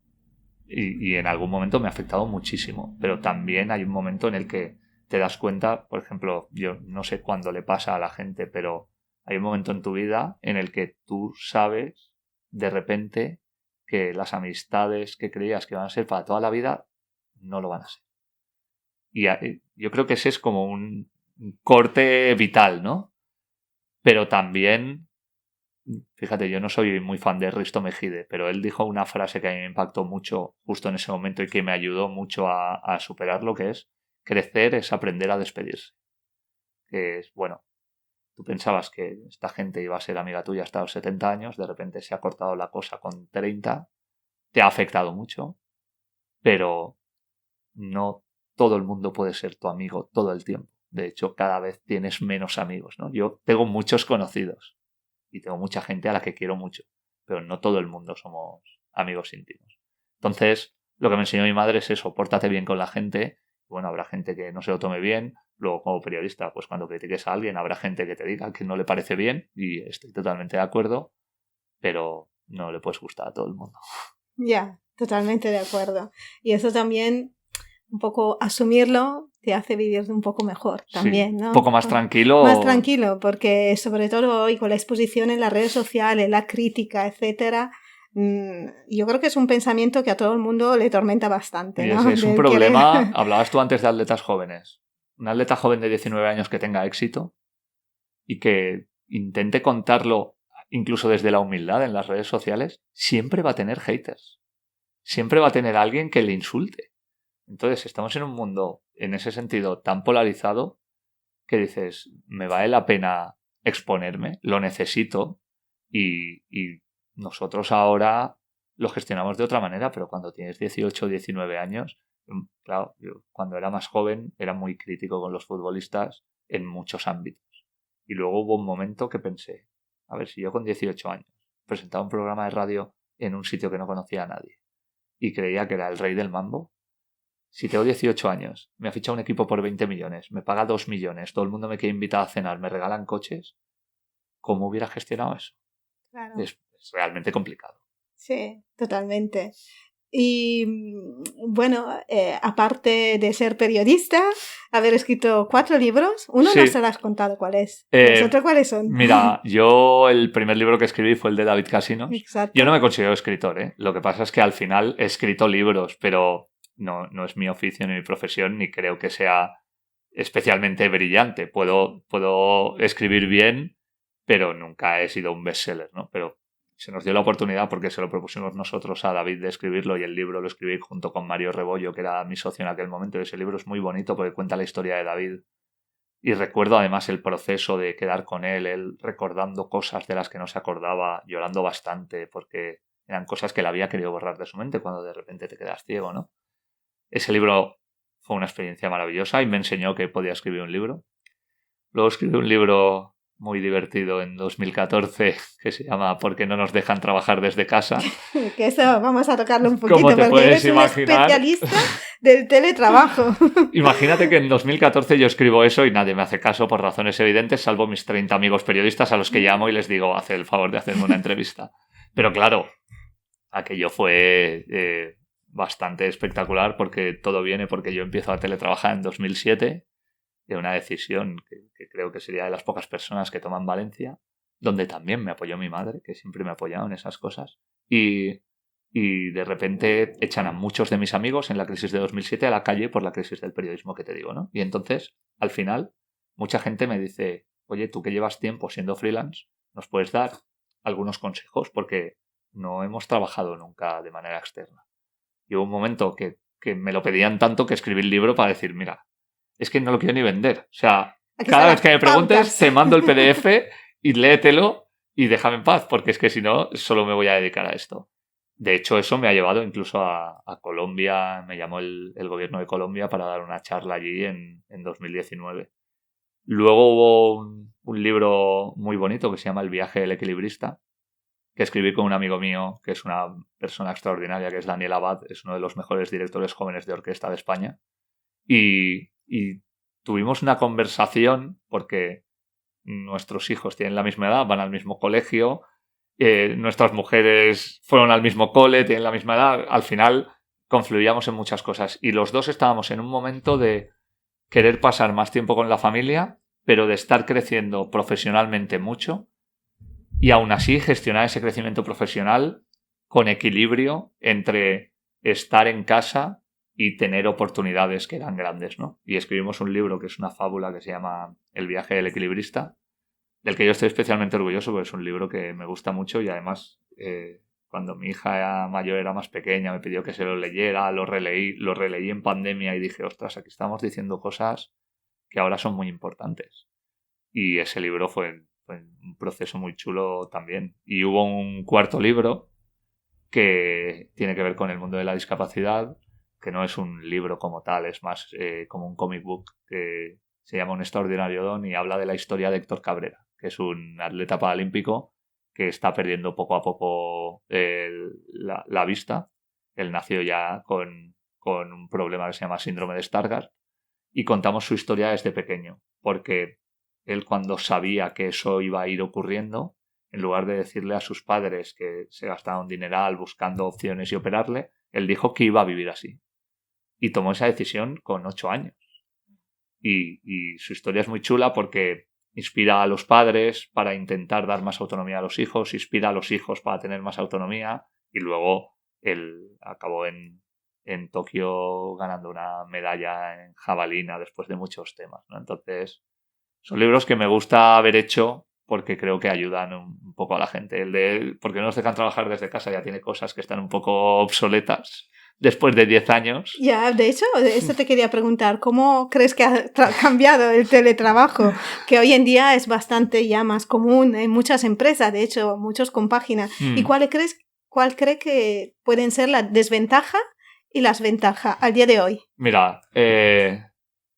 Y en algún momento me ha afectado muchísimo. Pero también hay un momento en el que te das cuenta, por ejemplo, yo no sé cuándo le pasa a la gente, pero hay un momento en tu vida en el que tú sabes de repente que las amistades que creías que van a ser para toda la vida no lo van a ser. Y yo creo que ese es como un corte vital, ¿no? Pero también, fíjate, yo no soy muy fan de Risto Mejide, pero él dijo una frase que a mí me impactó mucho justo en ese momento y que me ayudó mucho a superarlo, que es: crecer es aprender a despedirse. Que es, bueno, tú pensabas que esta gente iba a ser amiga tuya hasta los 70 años, de repente se ha cortado la cosa con 30, te ha afectado mucho, pero no todo el mundo puede ser tu amigo todo el tiempo. De hecho, cada vez tienes menos amigos, ¿no? Yo tengo muchos conocidos y tengo mucha gente a la que quiero mucho, pero no todo el mundo somos amigos íntimos. Entonces, lo que me enseñó mi madre es eso: pórtate bien con la gente. Bueno, habrá gente que no se lo tome bien. Luego, como periodista, pues cuando critiques a alguien, habrá gente que te diga que no le parece bien, y estoy totalmente de acuerdo, pero no le puedes gustar a todo el mundo. Ya, totalmente de acuerdo. Y eso también, un poco asumirlo, te hace vivir un poco mejor también, sí, ¿no? Un poco más tranquilo. Más tranquilo, porque sobre todo hoy con la exposición en las redes sociales, la crítica, etcétera, yo creo que es un pensamiento que a todo el mundo le tormenta bastante, ¿no? Es un problema. Hablabas tú antes de atletas jóvenes. Un atleta joven de 19 años que tenga éxito y que intente contarlo incluso desde la humildad en las redes sociales, siempre va a tener haters. Siempre va a tener alguien que le insulte. Entonces estamos en un mundo, en ese sentido, tan polarizado que dices, me vale la pena exponerme, lo necesito, y nosotros ahora lo gestionamos de otra manera, pero cuando tienes 18 o 19 años, claro, yo cuando era más joven era muy crítico con los futbolistas en muchos ámbitos. Y luego hubo un momento que pensé, a ver, si yo con 18 años presentaba un programa de radio en un sitio que no conocía a nadie y creía que era el rey del mambo, si tengo 18 años, me ha fichado un equipo por 20 millones, me paga 2 millones, todo el mundo me quiere invitar a cenar, me regalan coches, ¿cómo hubiera gestionado eso? Claro. Es realmente complicado. Sí, totalmente. Y bueno, aparte de ser periodista, haber escrito 4 libros, uno no se lo has contado cuál es. ¿Los otros cuáles son? Mira, yo el primer libro que escribí fue el de David Casinos. Exacto. Yo no me considero escritor, ¿eh? Lo que pasa es que al final he escrito libros, pero no es mi oficio ni mi profesión, ni creo que sea especialmente brillante. Puedo escribir bien, pero nunca he sido un bestseller, ¿no? Pero se nos dio la oportunidad porque se lo propusimos nosotros a David de escribirlo y el libro lo escribí junto con Mario Rebollo, que era mi socio en aquel momento. Y ese libro es muy bonito porque cuenta la historia de David. Y recuerdo además el proceso de quedar con él recordando cosas de las que no se acordaba, llorando bastante porque eran cosas que él había querido borrar de su mente cuando de repente te quedas ciego, ¿no? Ese libro fue una experiencia maravillosa y me enseñó que podía escribir un libro. Luego escribí un libro muy divertido en 2014 que se llama ¿Por qué no nos dejan trabajar desde casa? Que eso vamos a tocarlo un poquito, Como te porque puedes eres un imaginar, especialista del teletrabajo. Imagínate que en 2014 yo escribo eso y nadie me hace caso por razones evidentes, salvo mis 30 amigos periodistas a los que llamo y les digo, haz el favor de hacerme una entrevista. Pero claro, aquello fue bastante espectacular porque todo viene porque yo empiezo a teletrabajar en 2007 de una decisión que creo que sería de las pocas personas que toman Valencia, donde también me apoyó mi madre, que siempre me ha apoyado en esas cosas. Y de repente echan a muchos de mis amigos en la crisis de 2007 a la calle por la crisis del periodismo que te digo, ¿no? Y entonces, al final, mucha gente me dice, oye, tú que llevas tiempo siendo freelance, ¿nos puedes dar algunos consejos? Porque no hemos trabajado nunca de manera externa. Y hubo un momento que me lo pedían tanto que escribí el libro para decir, mira, es que no lo quiero ni vender. O sea, cada vez que me preguntes, te mando el PDF y léetelo y déjame en paz, porque es que si no, solo me voy a dedicar a esto. De hecho, eso me ha llevado incluso a Colombia. Me llamó el gobierno de Colombia para dar una charla allí en 2019. Luego hubo un libro muy bonito que se llama El viaje del equilibrista, que escribí con un amigo mío, que es una persona extraordinaria, que es Daniel Abad, es uno de los mejores directores jóvenes de orquesta de España. Y tuvimos una conversación porque nuestros hijos tienen la misma edad, van al mismo colegio, nuestras mujeres fueron al mismo cole, tienen la misma edad, al final confluíamos en muchas cosas y los dos estábamos en un momento de querer pasar más tiempo con la familia, pero de estar creciendo profesionalmente mucho y aún así gestionar ese crecimiento profesional con equilibrio entre estar en casa y tener oportunidades que eran grandes, ¿no? Y escribimos un libro que es una fábula que se llama El viaje del equilibrista, del que yo estoy especialmente orgulloso porque es un libro que me gusta mucho y además cuando mi hija mayor era más pequeña me pidió que se lo leyera, lo releí en pandemia y dije, ostras, aquí estamos diciendo cosas que ahora son muy importantes. Y ese libro fue un proceso muy chulo también. Y hubo un cuarto libro que tiene que ver con el mundo de la discapacidad, que no es un libro como tal, es más como un comic book que se llama Un extraordinario don y habla de la historia de Héctor Cabrera, que es un atleta paralímpico que está perdiendo poco a poco la vista. Él nació ya con un problema que se llama síndrome de Stargardt y contamos su historia desde pequeño, porque él cuando sabía que eso iba a ir ocurriendo, en lugar de decirle a sus padres que se gastaba un dineral buscando opciones y operarle, él dijo que iba a vivir así. Y tomó esa decisión con 8 años. Y su historia es muy chula porque inspira a los padres para intentar dar más autonomía a los hijos, inspira a los hijos para tener más autonomía y luego él acabó en Tokio ganando una medalla en jabalina después de muchos temas, ¿no? Entonces, son libros que me gusta haber hecho porque creo que ayudan un poco a la gente. El de ¿por qué no nos dejan trabajar desde casa? Ya tiene cosas que están un poco obsoletas después de 10 años. Ya, de hecho, eso te quería preguntar. ¿Cómo crees que ha cambiado el teletrabajo? Que hoy en día es bastante ya más común en muchas empresas, de hecho, muchos compaginan. ¿Y cuál cree que pueden ser la desventaja y las ventajas al día de hoy? Mira,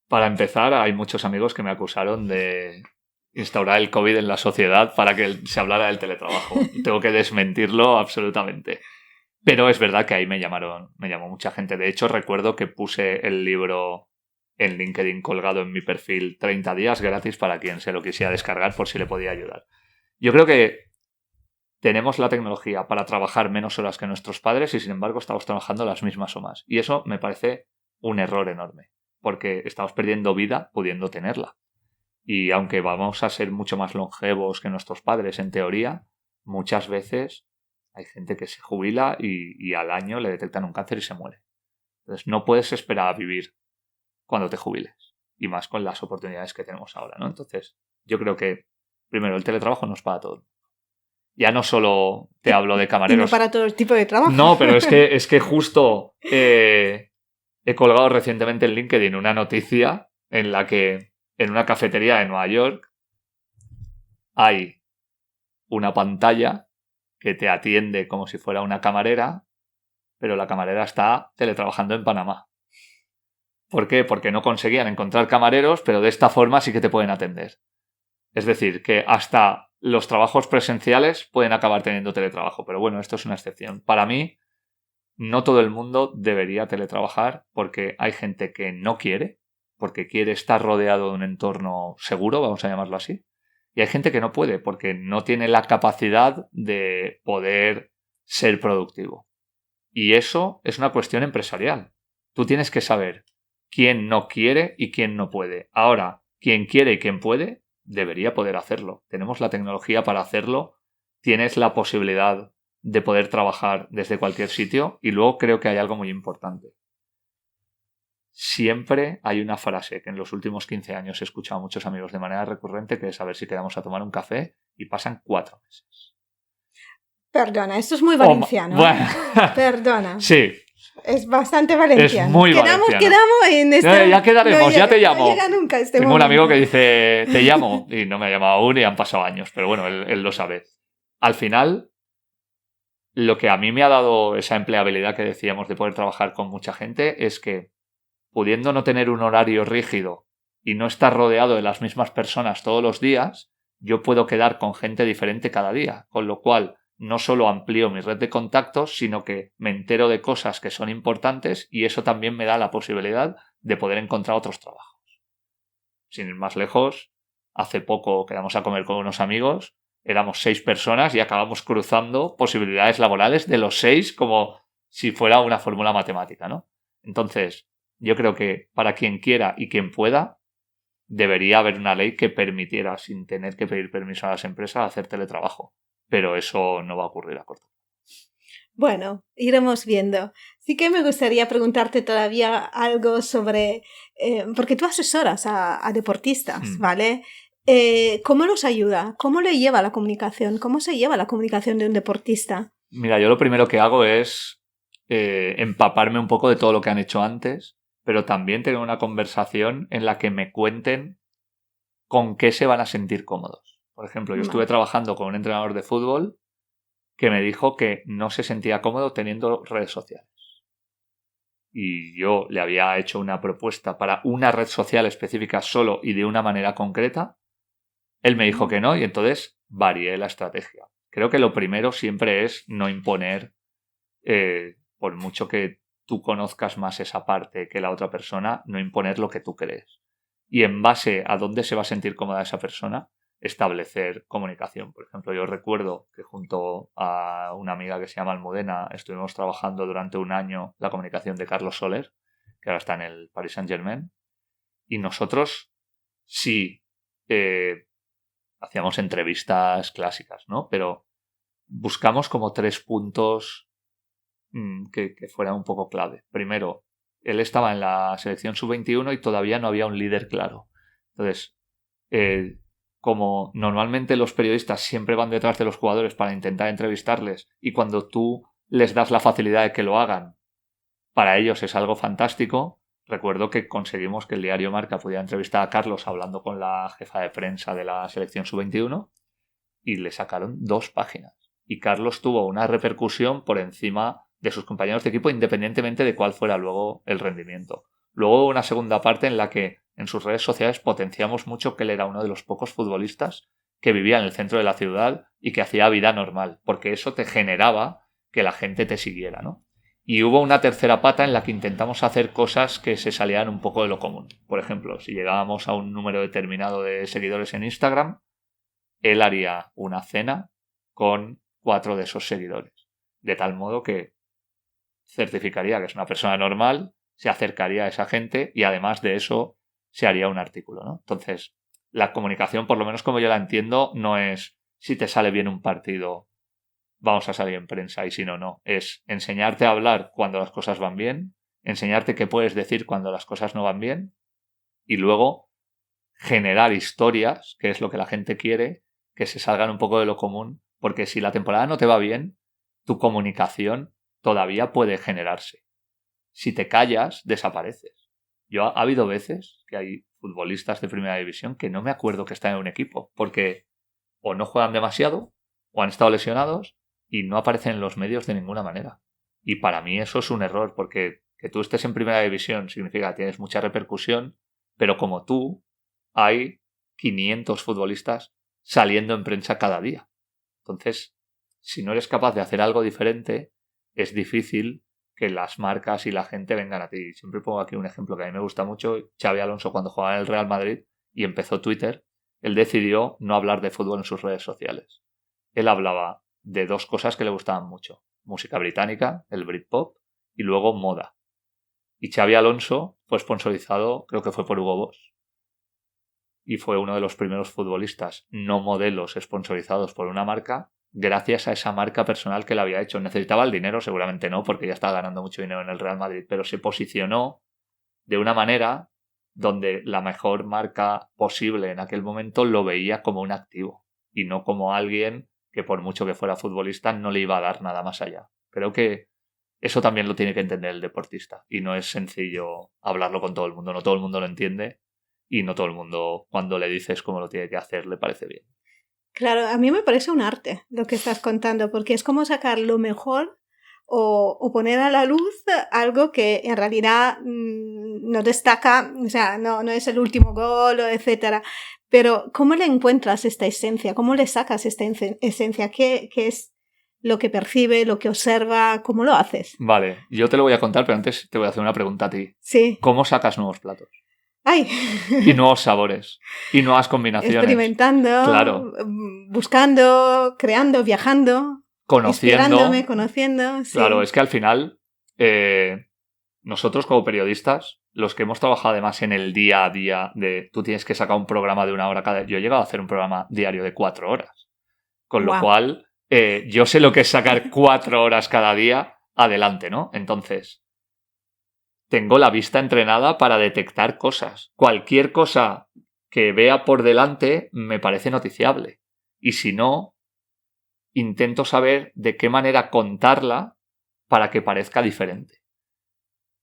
para empezar, hay muchos amigos que me acusaron de instaurar el COVID en la sociedad para que se hablara del teletrabajo. Tengo que desmentirlo absolutamente. Pero es verdad que ahí me llamó mucha gente. De hecho, recuerdo que puse el libro en LinkedIn colgado en mi perfil 30 días gratis para quien se lo quisiera descargar por si le podía ayudar. Yo creo que tenemos la tecnología para trabajar menos horas que nuestros padres y sin embargo estamos trabajando las mismas o más. Y eso me parece un error enorme, porque estamos perdiendo vida pudiendo tenerla. Y aunque vamos a ser mucho más longevos que nuestros padres en teoría, muchas veces hay gente que se jubila y al año le detectan un cáncer y se muere. Entonces no puedes esperar a vivir cuando te jubiles, y más con las oportunidades que tenemos ahora, ¿no? Entonces yo creo que primero el teletrabajo no es para todo. Ya no solo te hablo de camareros. Y no para todo el tipo de trabajo. No, pero es que justo he colgado recientemente en LinkedIn una noticia en la que en una cafetería de Nueva York hay una pantalla que te atiende como si fuera una camarera, pero la camarera está teletrabajando en Panamá. ¿Por qué? Porque no conseguían encontrar camareros, pero de esta forma sí que te pueden atender. Es decir, que hasta los trabajos presenciales pueden acabar teniendo teletrabajo. Pero bueno, esto es una excepción. Para mí, no todo el mundo debería teletrabajar porque hay gente que no quiere, porque quiere estar rodeado de un entorno seguro, vamos a llamarlo así. Y hay gente que no puede porque no tiene la capacidad de poder ser productivo. Y eso es una cuestión empresarial. Tú tienes que saber quién no quiere y quién no puede. Ahora, quien quiere y quien puede, debería poder hacerlo. Tenemos la tecnología para hacerlo. Tienes la posibilidad de poder trabajar desde cualquier sitio. Y luego creo que hay algo muy importante. Siempre hay una frase que en los últimos 15 años he escuchado a muchos amigos de manera recurrente, que es a ver si quedamos a tomar un café, y pasan 4 meses. Perdona, esto es muy valenciano. Bueno. Perdona. Sí. Es bastante valenciano. Es muy valenciano. Quedamos en este... Ya quedaremos, ya te llamo. No llega nunca este Tengo momento. un amigo que dice, te llamo, y no me ha llamado aún y han pasado años, pero bueno, él lo sabe. Al final, lo que a mí me ha dado esa empleabilidad que decíamos de poder trabajar con mucha gente es que, pudiendo no tener un horario rígido y no estar rodeado de las mismas personas todos los días, yo puedo quedar con gente diferente cada día, con lo cual no solo amplío mi red de contactos, sino que me entero de cosas que son importantes y eso también me da la posibilidad de poder encontrar otros trabajos. Sin ir más lejos, hace poco quedamos a comer con unos amigos, éramos 6 personas y acabamos cruzando posibilidades laborales de los 6 como si fuera una fórmula matemática, ¿no? Entonces, yo creo que para quien quiera y quien pueda, debería haber una ley que permitiera, sin tener que pedir permiso a las empresas, hacer teletrabajo. Pero eso no va a ocurrir a corto plazo. Bueno, iremos viendo. Sí que me gustaría preguntarte todavía algo sobre... porque tú asesoras a deportistas, ¿vale? ¿Cómo los ayuda? ¿Cómo le lleva la comunicación? ¿Cómo se lleva la comunicación de un deportista? Mira, yo lo primero que hago es empaparme un poco de todo lo que han hecho antes, pero también tener una conversación en la que me cuenten con qué se van a sentir cómodos. Por ejemplo, yo estuve trabajando con un entrenador de fútbol que me dijo que no se sentía cómodo teniendo redes sociales. Y yo le había hecho una propuesta para una red social específica solo y de una manera concreta. Él me dijo que no y entonces varié la estrategia. Creo que lo primero siempre es no imponer, por mucho que tú conozcas más esa parte que la otra persona, no imponer lo que tú crees. Y en base a dónde se va a sentir cómoda esa persona, establecer comunicación. Por ejemplo, yo recuerdo que junto a una amiga que se llama Almudena estuvimos trabajando durante un año la comunicación de Carlos Soler, que ahora está en el Paris Saint-Germain, y nosotros sí hacíamos entrevistas clásicas, ¿no? Pero buscamos como 3 puntos que fueran un poco clave. Primero, él estaba en la selección sub-21 y todavía no había un líder claro. Entonces, como normalmente los periodistas siempre van detrás de los jugadores para intentar entrevistarles y cuando tú les das la facilidad de que lo hagan, para ellos es algo fantástico. Recuerdo que conseguimos que el diario Marca pudiera entrevistar a Carlos hablando con la jefa de prensa de la selección sub-21 y le sacaron 2 páginas. Y Carlos tuvo una repercusión por encima de sus compañeros de equipo independientemente de cuál fuera luego el rendimiento. Luego una segunda parte en la que en sus redes sociales potenciamos mucho que él era uno de los pocos futbolistas que vivía en el centro de la ciudad y que hacía vida normal, porque eso te generaba que la gente te siguiera, ¿no? Y hubo una tercera pata en la que intentamos hacer cosas que se salían un poco de lo común. Por ejemplo, si llegábamos a un número determinado de seguidores en Instagram, él haría una cena con 4 de esos seguidores. De tal modo que certificaría que es una persona normal, se acercaría a esa gente y además de eso se haría un artículo, ¿no? Entonces, la comunicación, por lo menos como yo la entiendo, no es si te sale bien un partido, vamos a salir en prensa y si no, no. Es enseñarte a hablar cuando las cosas van bien, enseñarte qué puedes decir cuando las cosas no van bien y luego generar historias, que es lo que la gente quiere, que se salgan un poco de lo común, porque si la temporada no te va bien, tu comunicación todavía puede generarse. Si te callas, desapareces. Ha habido veces que hay futbolistas de primera división que no me acuerdo que están en un equipo, porque o no juegan demasiado, o han estado lesionados, y no aparecen en los medios de ninguna manera. Y para mí eso es un error, porque que tú estés en primera división significa que tienes mucha repercusión, pero como tú, hay 500 futbolistas saliendo en prensa cada día. Entonces, si no eres capaz de hacer algo diferente, es difícil que las marcas y la gente vengan a ti. Siempre pongo aquí un ejemplo que a mí me gusta mucho. Xabi Alonso, cuando jugaba en el Real Madrid y empezó Twitter, él decidió no hablar de fútbol en sus redes sociales. Él hablaba de 2 cosas que le gustaban mucho. Música británica, el Britpop, y luego moda. Y Xabi Alonso fue sponsorizado, creo que fue por Hugo Boss. Y fue uno de los primeros futbolistas no modelos sponsorizados por una marca gracias a esa marca personal que le había hecho. ¿Necesitaba el dinero? Seguramente no, porque ya estaba ganando mucho dinero en el Real Madrid, pero se posicionó de una manera donde la mejor marca posible en aquel momento lo veía como un activo y no como alguien que por mucho que fuera futbolista no le iba a dar nada más allá. Creo que eso también lo tiene que entender el deportista y no es sencillo hablarlo con todo el mundo. No todo el mundo lo entiende y no todo el mundo, cuando le dices cómo lo tiene que hacer, le parece bien. Claro, a mí me parece un arte lo que estás contando, porque es como sacar lo mejor o poner a la luz algo que en realidad no destaca, o sea, no es el último gol, etcétera. Pero ¿cómo le encuentras esta esencia? ¿Cómo le sacas esta esencia? ¿Qué es lo que percibe, lo que observa? ¿Cómo lo haces? Vale, yo te lo voy a contar, pero antes te voy a hacer una pregunta a ti. Sí. ¿Cómo sacas nuevos platos? ¡Ay! Y nuevos sabores. Y nuevas combinaciones. Experimentando, claro. Buscando, creando, viajando. Conociendo. Conociendo. Sí. Claro, es que al final nosotros como periodistas, los que hemos trabajado además en el día a día de tú tienes que sacar un programa de 1 hora cada... Yo he llegado a hacer un programa diario de 4 horas. Con lo cual, yo sé lo que es sacar 4 horas cada día adelante, ¿no? Entonces, tengo la vista entrenada para detectar cosas. Cualquier cosa que vea por delante me parece noticiable. Y si no, intento saber de qué manera contarla para que parezca diferente.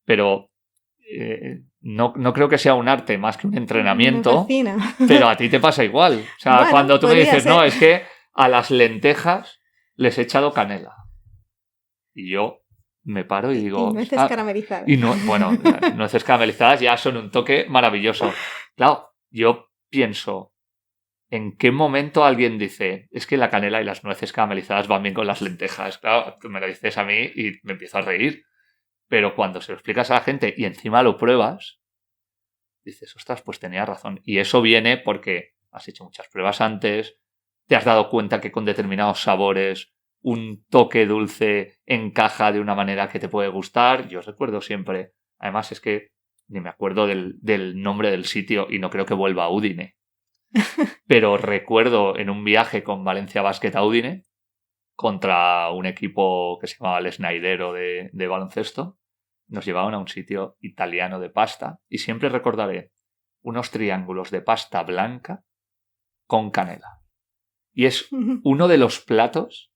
Pero no creo que sea un arte más que un entrenamiento. Me fascina. Pero a ti te pasa igual. O sea, bueno, cuando tú me dices, no, es que a las lentejas les he echado canela. Y yo me paro y digo... Y nueces caramelizadas. Y no, bueno, nueces caramelizadas ya son un toque maravilloso. Claro, yo pienso... ¿En qué momento alguien dice, es que la canela y las nueces caramelizadas van bien con las lentejas? Claro, tú me lo dices a mí y me empiezo a reír. Pero cuando se lo explicas a la gente y encima lo pruebas, dices, ostras, pues tenía razón. Y eso viene porque has hecho muchas pruebas antes, te has dado cuenta que con determinados sabores un toque dulce encaja de una manera que te puede gustar. Yo recuerdo siempre, además es que ni me acuerdo del nombre del sitio y no creo que vuelva a Udine. Pero recuerdo en un viaje con Valencia Basket a Udine contra un equipo que se llamaba el Snaidero de baloncesto, nos llevaban a un sitio italiano de pasta y siempre recordaré unos triángulos de pasta blanca con canela. Y es uno de los platos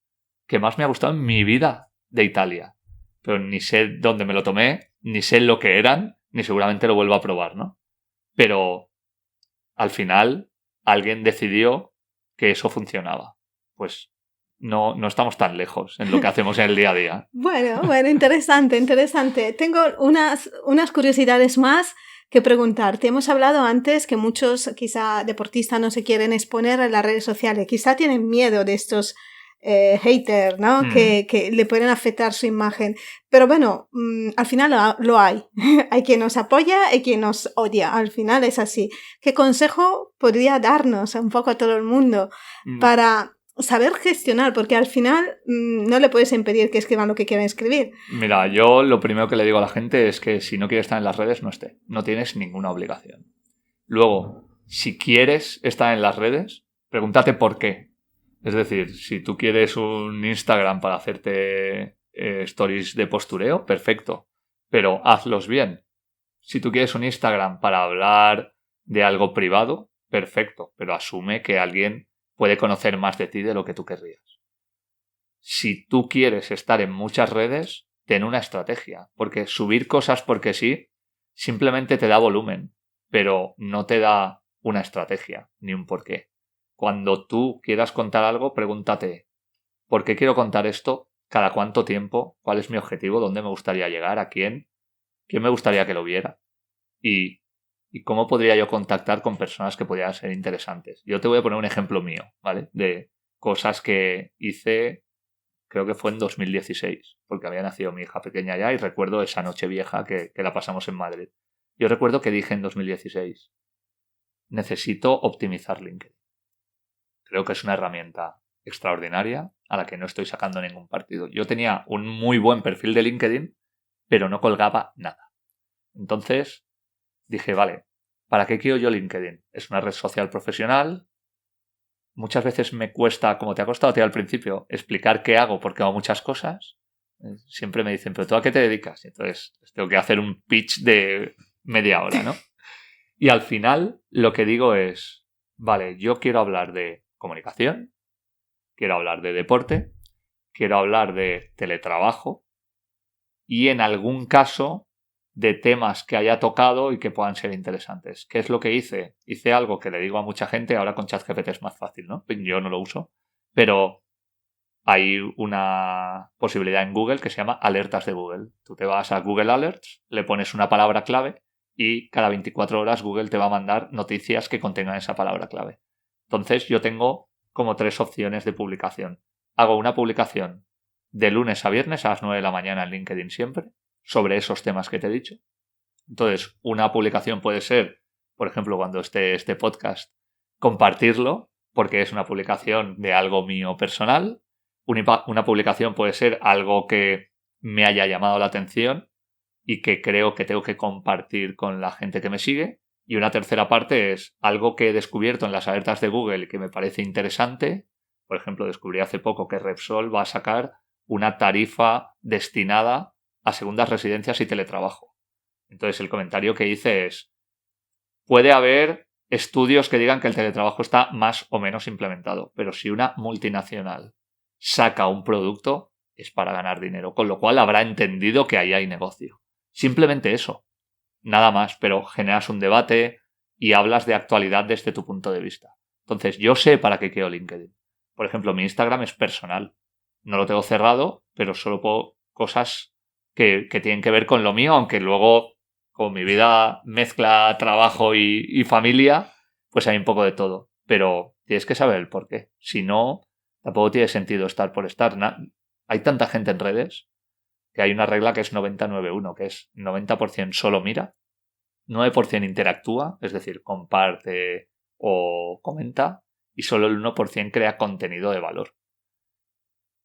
que más me ha gustado en mi vida de Italia. Pero ni sé dónde me lo tomé, ni sé lo que eran, ni seguramente lo vuelvo a probar, ¿no? Pero al final alguien decidió que eso funcionaba. Pues no estamos tan lejos en lo que hacemos en el día a día. Bueno, interesante. Tengo unas curiosidades más que preguntarte. Hemos hablado antes que muchos quizá deportistas no se quieren exponer en las redes sociales. Quizá tienen miedo de estos haters, ¿no? Que le pueden afectar su imagen. Pero bueno, al final lo hay. Hay quien nos apoya y quien nos odia. Al final es así. ¿Qué consejo podría darnos un poco a todo el mundo para saber gestionar, porque al final no le puedes impedir que escriban lo que quieran escribir. Mira, yo lo primero que le digo a la gente es que si no quiere estar en las redes, no esté. No tienes ninguna obligación. Luego, si quieres estar en las redes, pregúntate por qué. Es decir, si tú quieres un Instagram para hacerte stories de postureo, perfecto. Pero hazlos bien. Si tú quieres un Instagram para hablar de algo privado, perfecto. Pero asume que alguien puede conocer más de ti de lo que tú querrías. Si tú quieres estar en muchas redes, ten una estrategia. Porque subir cosas porque sí, simplemente te da volumen, pero no te da una estrategia ni un porqué. Cuando tú quieras contar algo, pregúntate, ¿por qué quiero contar esto? ¿Cada cuánto tiempo? ¿Cuál es mi objetivo? ¿Dónde me gustaría llegar? ¿A quién? ¿Quién me gustaría que lo viera? Y cómo podría yo contactar con personas que pudieran ser interesantes. Yo te voy a poner un ejemplo mío, ¿vale? De cosas que hice, creo que fue en 2016, porque había nacido mi hija pequeña ya y recuerdo esa noche vieja que la pasamos en Madrid. Yo recuerdo que dije en 2016, necesito optimizar LinkedIn. Creo que es una herramienta extraordinaria a la que no estoy sacando ningún partido. Yo tenía un muy buen perfil de LinkedIn, pero no colgaba nada. Entonces dije, vale, ¿para qué quiero yo LinkedIn? Es una red social profesional. Muchas veces me cuesta, como te ha costado a ti al principio, explicar qué hago porque hago muchas cosas. Siempre me dicen, ¿pero tú a qué te dedicas? Y entonces tengo que hacer un pitch de media hora, ¿no? Y al final lo que digo es, vale, yo quiero hablar de comunicación, quiero hablar de deporte, quiero hablar de teletrabajo y en algún caso de temas que haya tocado y que puedan ser interesantes. ¿Qué es lo que hice? Hice algo que le digo a mucha gente, ahora con ChatGPT es más fácil, ¿no? Yo no lo uso, pero hay una posibilidad en Google que se llama alertas de Google. Tú te vas a Google Alerts, le pones una palabra clave y cada 24 horas Google te va a mandar noticias que contengan esa palabra clave. Entonces yo tengo como 3 opciones de publicación. Hago una publicación de lunes a viernes a las 9 de la mañana en LinkedIn siempre, sobre esos temas que te he dicho. Entonces, una publicación puede ser, por ejemplo, cuando esté este podcast, compartirlo, porque es una publicación de algo mío personal. Una publicación puede ser algo que me haya llamado la atención y que creo que tengo que compartir con la gente que me sigue. Y una tercera parte es algo que he descubierto en las alertas de Google y que me parece interesante. Por ejemplo, descubrí hace poco que Repsol va a sacar una tarifa destinada a segundas residencias y teletrabajo. Entonces el comentario que hice es, puede haber estudios que digan que el teletrabajo está más o menos implementado, pero si una multinacional saca un producto es para ganar dinero, con lo cual habrá entendido que ahí hay negocio. Simplemente eso, nada más, pero generas un debate y hablas de actualidad desde tu punto de vista. Entonces yo sé para qué quiero LinkedIn. Por ejemplo, mi Instagram es personal. No lo tengo cerrado, pero solo puedo cosas que tienen que ver con lo mío, aunque luego, como mi vida mezcla trabajo y familia, pues hay un poco de todo. Pero tienes que saber el por qué. Si no, tampoco tiene sentido estar por estar. Hay tanta gente en redes que hay una regla que es 90-9-1, que es 90% solo mira, 9% interactúa, es decir, comparte o comenta, y solo el 1% crea contenido de valor.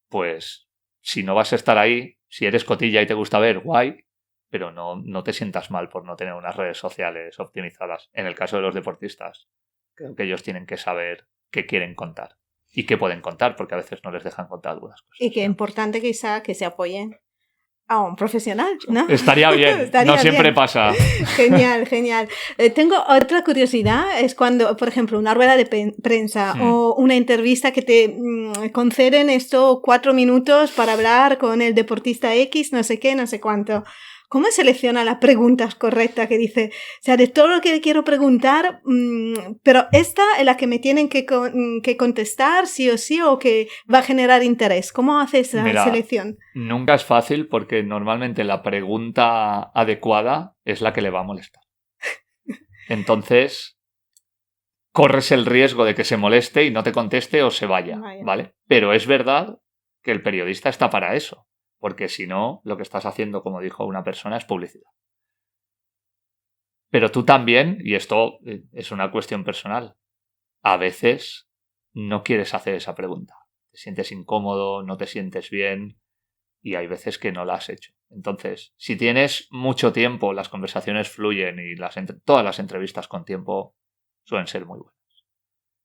Pues si no vas a estar ahí, si eres cotilla y te gusta ver, guay, pero no te sientas mal por no tener unas redes sociales optimizadas. En el caso de los deportistas, creo que ellos tienen que saber qué quieren contar y qué pueden contar, porque a veces no les dejan contar algunas cosas. Y que es importante quizá que se apoyen a un profesional, ¿no? Estaría bien, Estaría no siempre bien. pasa. Genial, genial. Tengo otra curiosidad, es cuando, por ejemplo, una rueda de prensa o una entrevista que te conceden estos 4 minutos para hablar con el deportista X, no sé qué, no sé cuánto. ¿Cómo selecciona las preguntas correctas que dice? O sea, de todo lo que le quiero preguntar, pero esta es la que me tienen que contestar sí o que va a generar interés. ¿Cómo hace esa selección? Nunca es fácil porque normalmente la pregunta adecuada es la que le va a molestar. Entonces, corres el riesgo de que se moleste y no te conteste o se vaya, ¿vale? Pero es verdad que el periodista está para eso. Porque si no, lo que estás haciendo, como dijo una persona, es publicidad. Pero tú también, y esto es una cuestión personal, a veces no quieres hacer esa pregunta. sientes incómodo, no te sientes bien y hay veces que no la has hecho. Entonces, si tienes mucho tiempo, las conversaciones fluyen y todas las entrevistas con tiempo suelen ser muy buenas.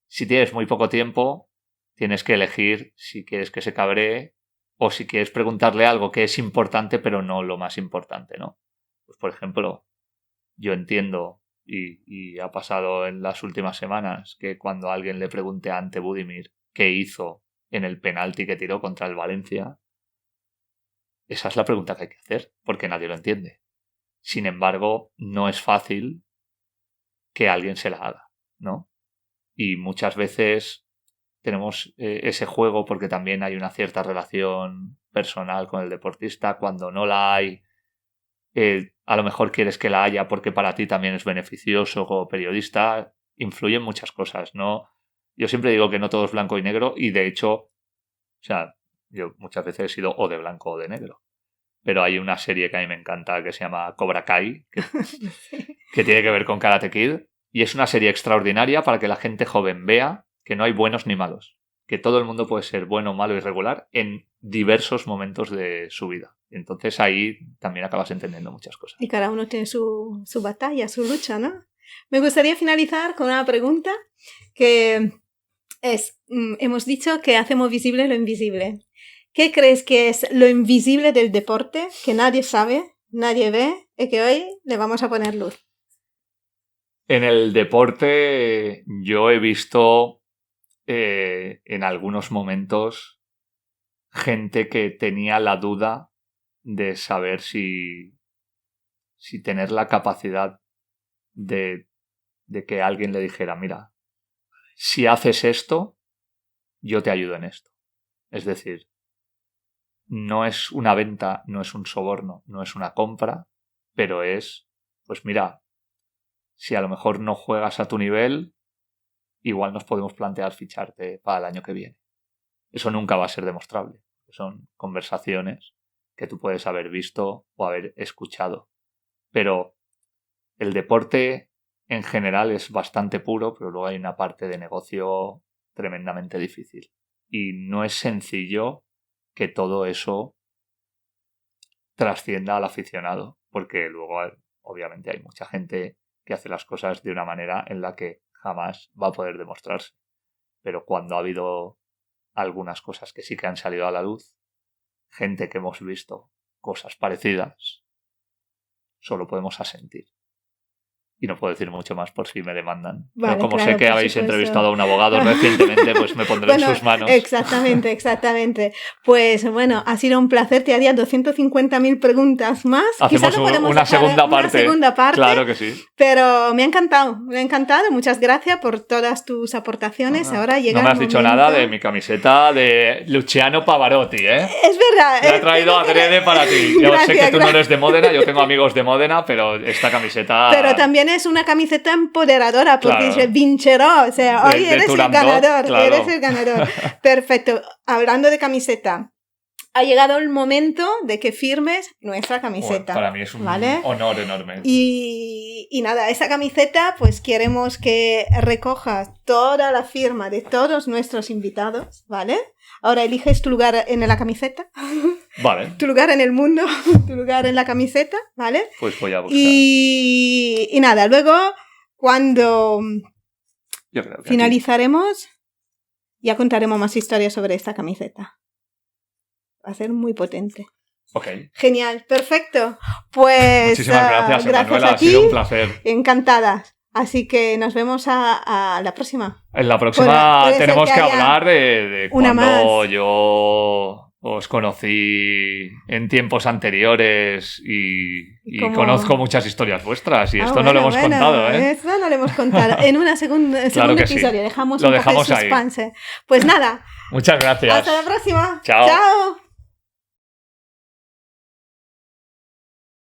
Si tienes muy poco tiempo, tienes que elegir si quieres que se cabree o si quieres preguntarle algo que es importante pero no lo más importante, ¿no? Pues, por ejemplo, yo entiendo y ha pasado en las últimas semanas que cuando alguien le pregunte a Ante Budimir qué hizo en el penalti que tiró contra el Valencia, esa es la pregunta que hay que hacer, porque nadie lo entiende. Sin embargo, no es fácil que alguien se la haga, ¿no? Y muchas veces tenemos ese juego porque también hay una cierta relación personal con el deportista. Cuando no la hay, a lo mejor quieres que la haya porque para ti también es beneficioso como periodista. Influyen muchas cosas, ¿no? Yo siempre digo que no todo es blanco y negro y de hecho, o sea, yo muchas veces he sido o de blanco o de negro. Pero hay una serie que a mí me encanta que se llama Cobra Kai, que tiene que ver con Karate Kid. Y es una serie extraordinaria para que la gente joven vea que no hay buenos ni malos. Que todo el mundo puede ser bueno, malo y regular en diversos momentos de su vida. Entonces ahí también acabas entendiendo muchas cosas. Y cada uno tiene su batalla, su lucha, ¿no? Me gustaría finalizar con una pregunta que es, hemos dicho que hacemos visible lo invisible. ¿Qué crees que es lo invisible del deporte que nadie sabe, nadie ve y que hoy le vamos a poner luz? En el deporte yo he visto en algunos momentos gente que tenía la duda de saber si tener la capacidad de que alguien le dijera, mira, si haces esto, yo te ayudo en esto. Es decir, no es una venta, no es un soborno, no es una compra, pero es, pues mira, si a lo mejor no juegas a tu nivel, igual nos podemos plantear ficharte para el año que viene. Eso nunca va a ser demostrable. Son conversaciones que tú puedes haber visto o haber escuchado. Pero el deporte en general es bastante puro, pero luego hay una parte de negocio tremendamente difícil. Y no es sencillo que todo eso trascienda al aficionado, porque luego obviamente hay mucha gente que hace las cosas de una manera en la que jamás va a poder demostrarse. Pero cuando ha habido algunas cosas que sí que han salido a la luz, gente que hemos visto cosas parecidas, solo podemos asentir. Y no puedo decir mucho más por si me demandan. Vale, pero como claro, sé que habéis entrevistado a un abogado recientemente, pues me pondré en sus manos. Exactamente. Pues bueno, ha sido un placer. Te haría 250.000 preguntas más. Hacemos una segunda parte. Claro que sí. Pero me ha encantado. Muchas gracias por todas tus aportaciones. Ahora llega no me has dicho nada de mi camiseta de Luciano Pavarotti, ¿eh? Es verdad. La he traído adrede para ti. Yo sé que tú no eres de Módena, yo tengo amigos de Módena, pero esta camiseta... Pero también es una camiseta empoderadora porque dice Vincerò, o sea, hoy eres el ganador, claro. Eres el ganador. Perfecto. Hablando de camiseta, ha llegado el momento de que firmes nuestra camiseta. Bueno, para mí es un honor enorme. Y nada, esa camiseta, pues queremos que recojas toda la firma de todos nuestros invitados, ¿vale? Ahora eliges tu lugar en la camiseta. Vale. Tu lugar en el mundo, tu lugar en la camiseta, ¿vale? Pues voy a buscar. Y nada, luego cuando finalizaremos, ya contaremos más historias sobre esta camiseta. Va a ser muy potente. Ok. Genial, perfecto. Pues muchísimas gracias, Emanuela, ha sido un placer. Encantada. Así que nos vemos a la próxima. En la próxima tenemos que hablar de cuando yo os conocí en tiempos anteriores y conozco muchas historias vuestras y esto no lo hemos contado, ¿eh? Esto no lo hemos contado. En una segundo episodio sí. dejamos un poco de suspense. Pues nada. Muchas gracias. Hasta la próxima. Chao. Chao.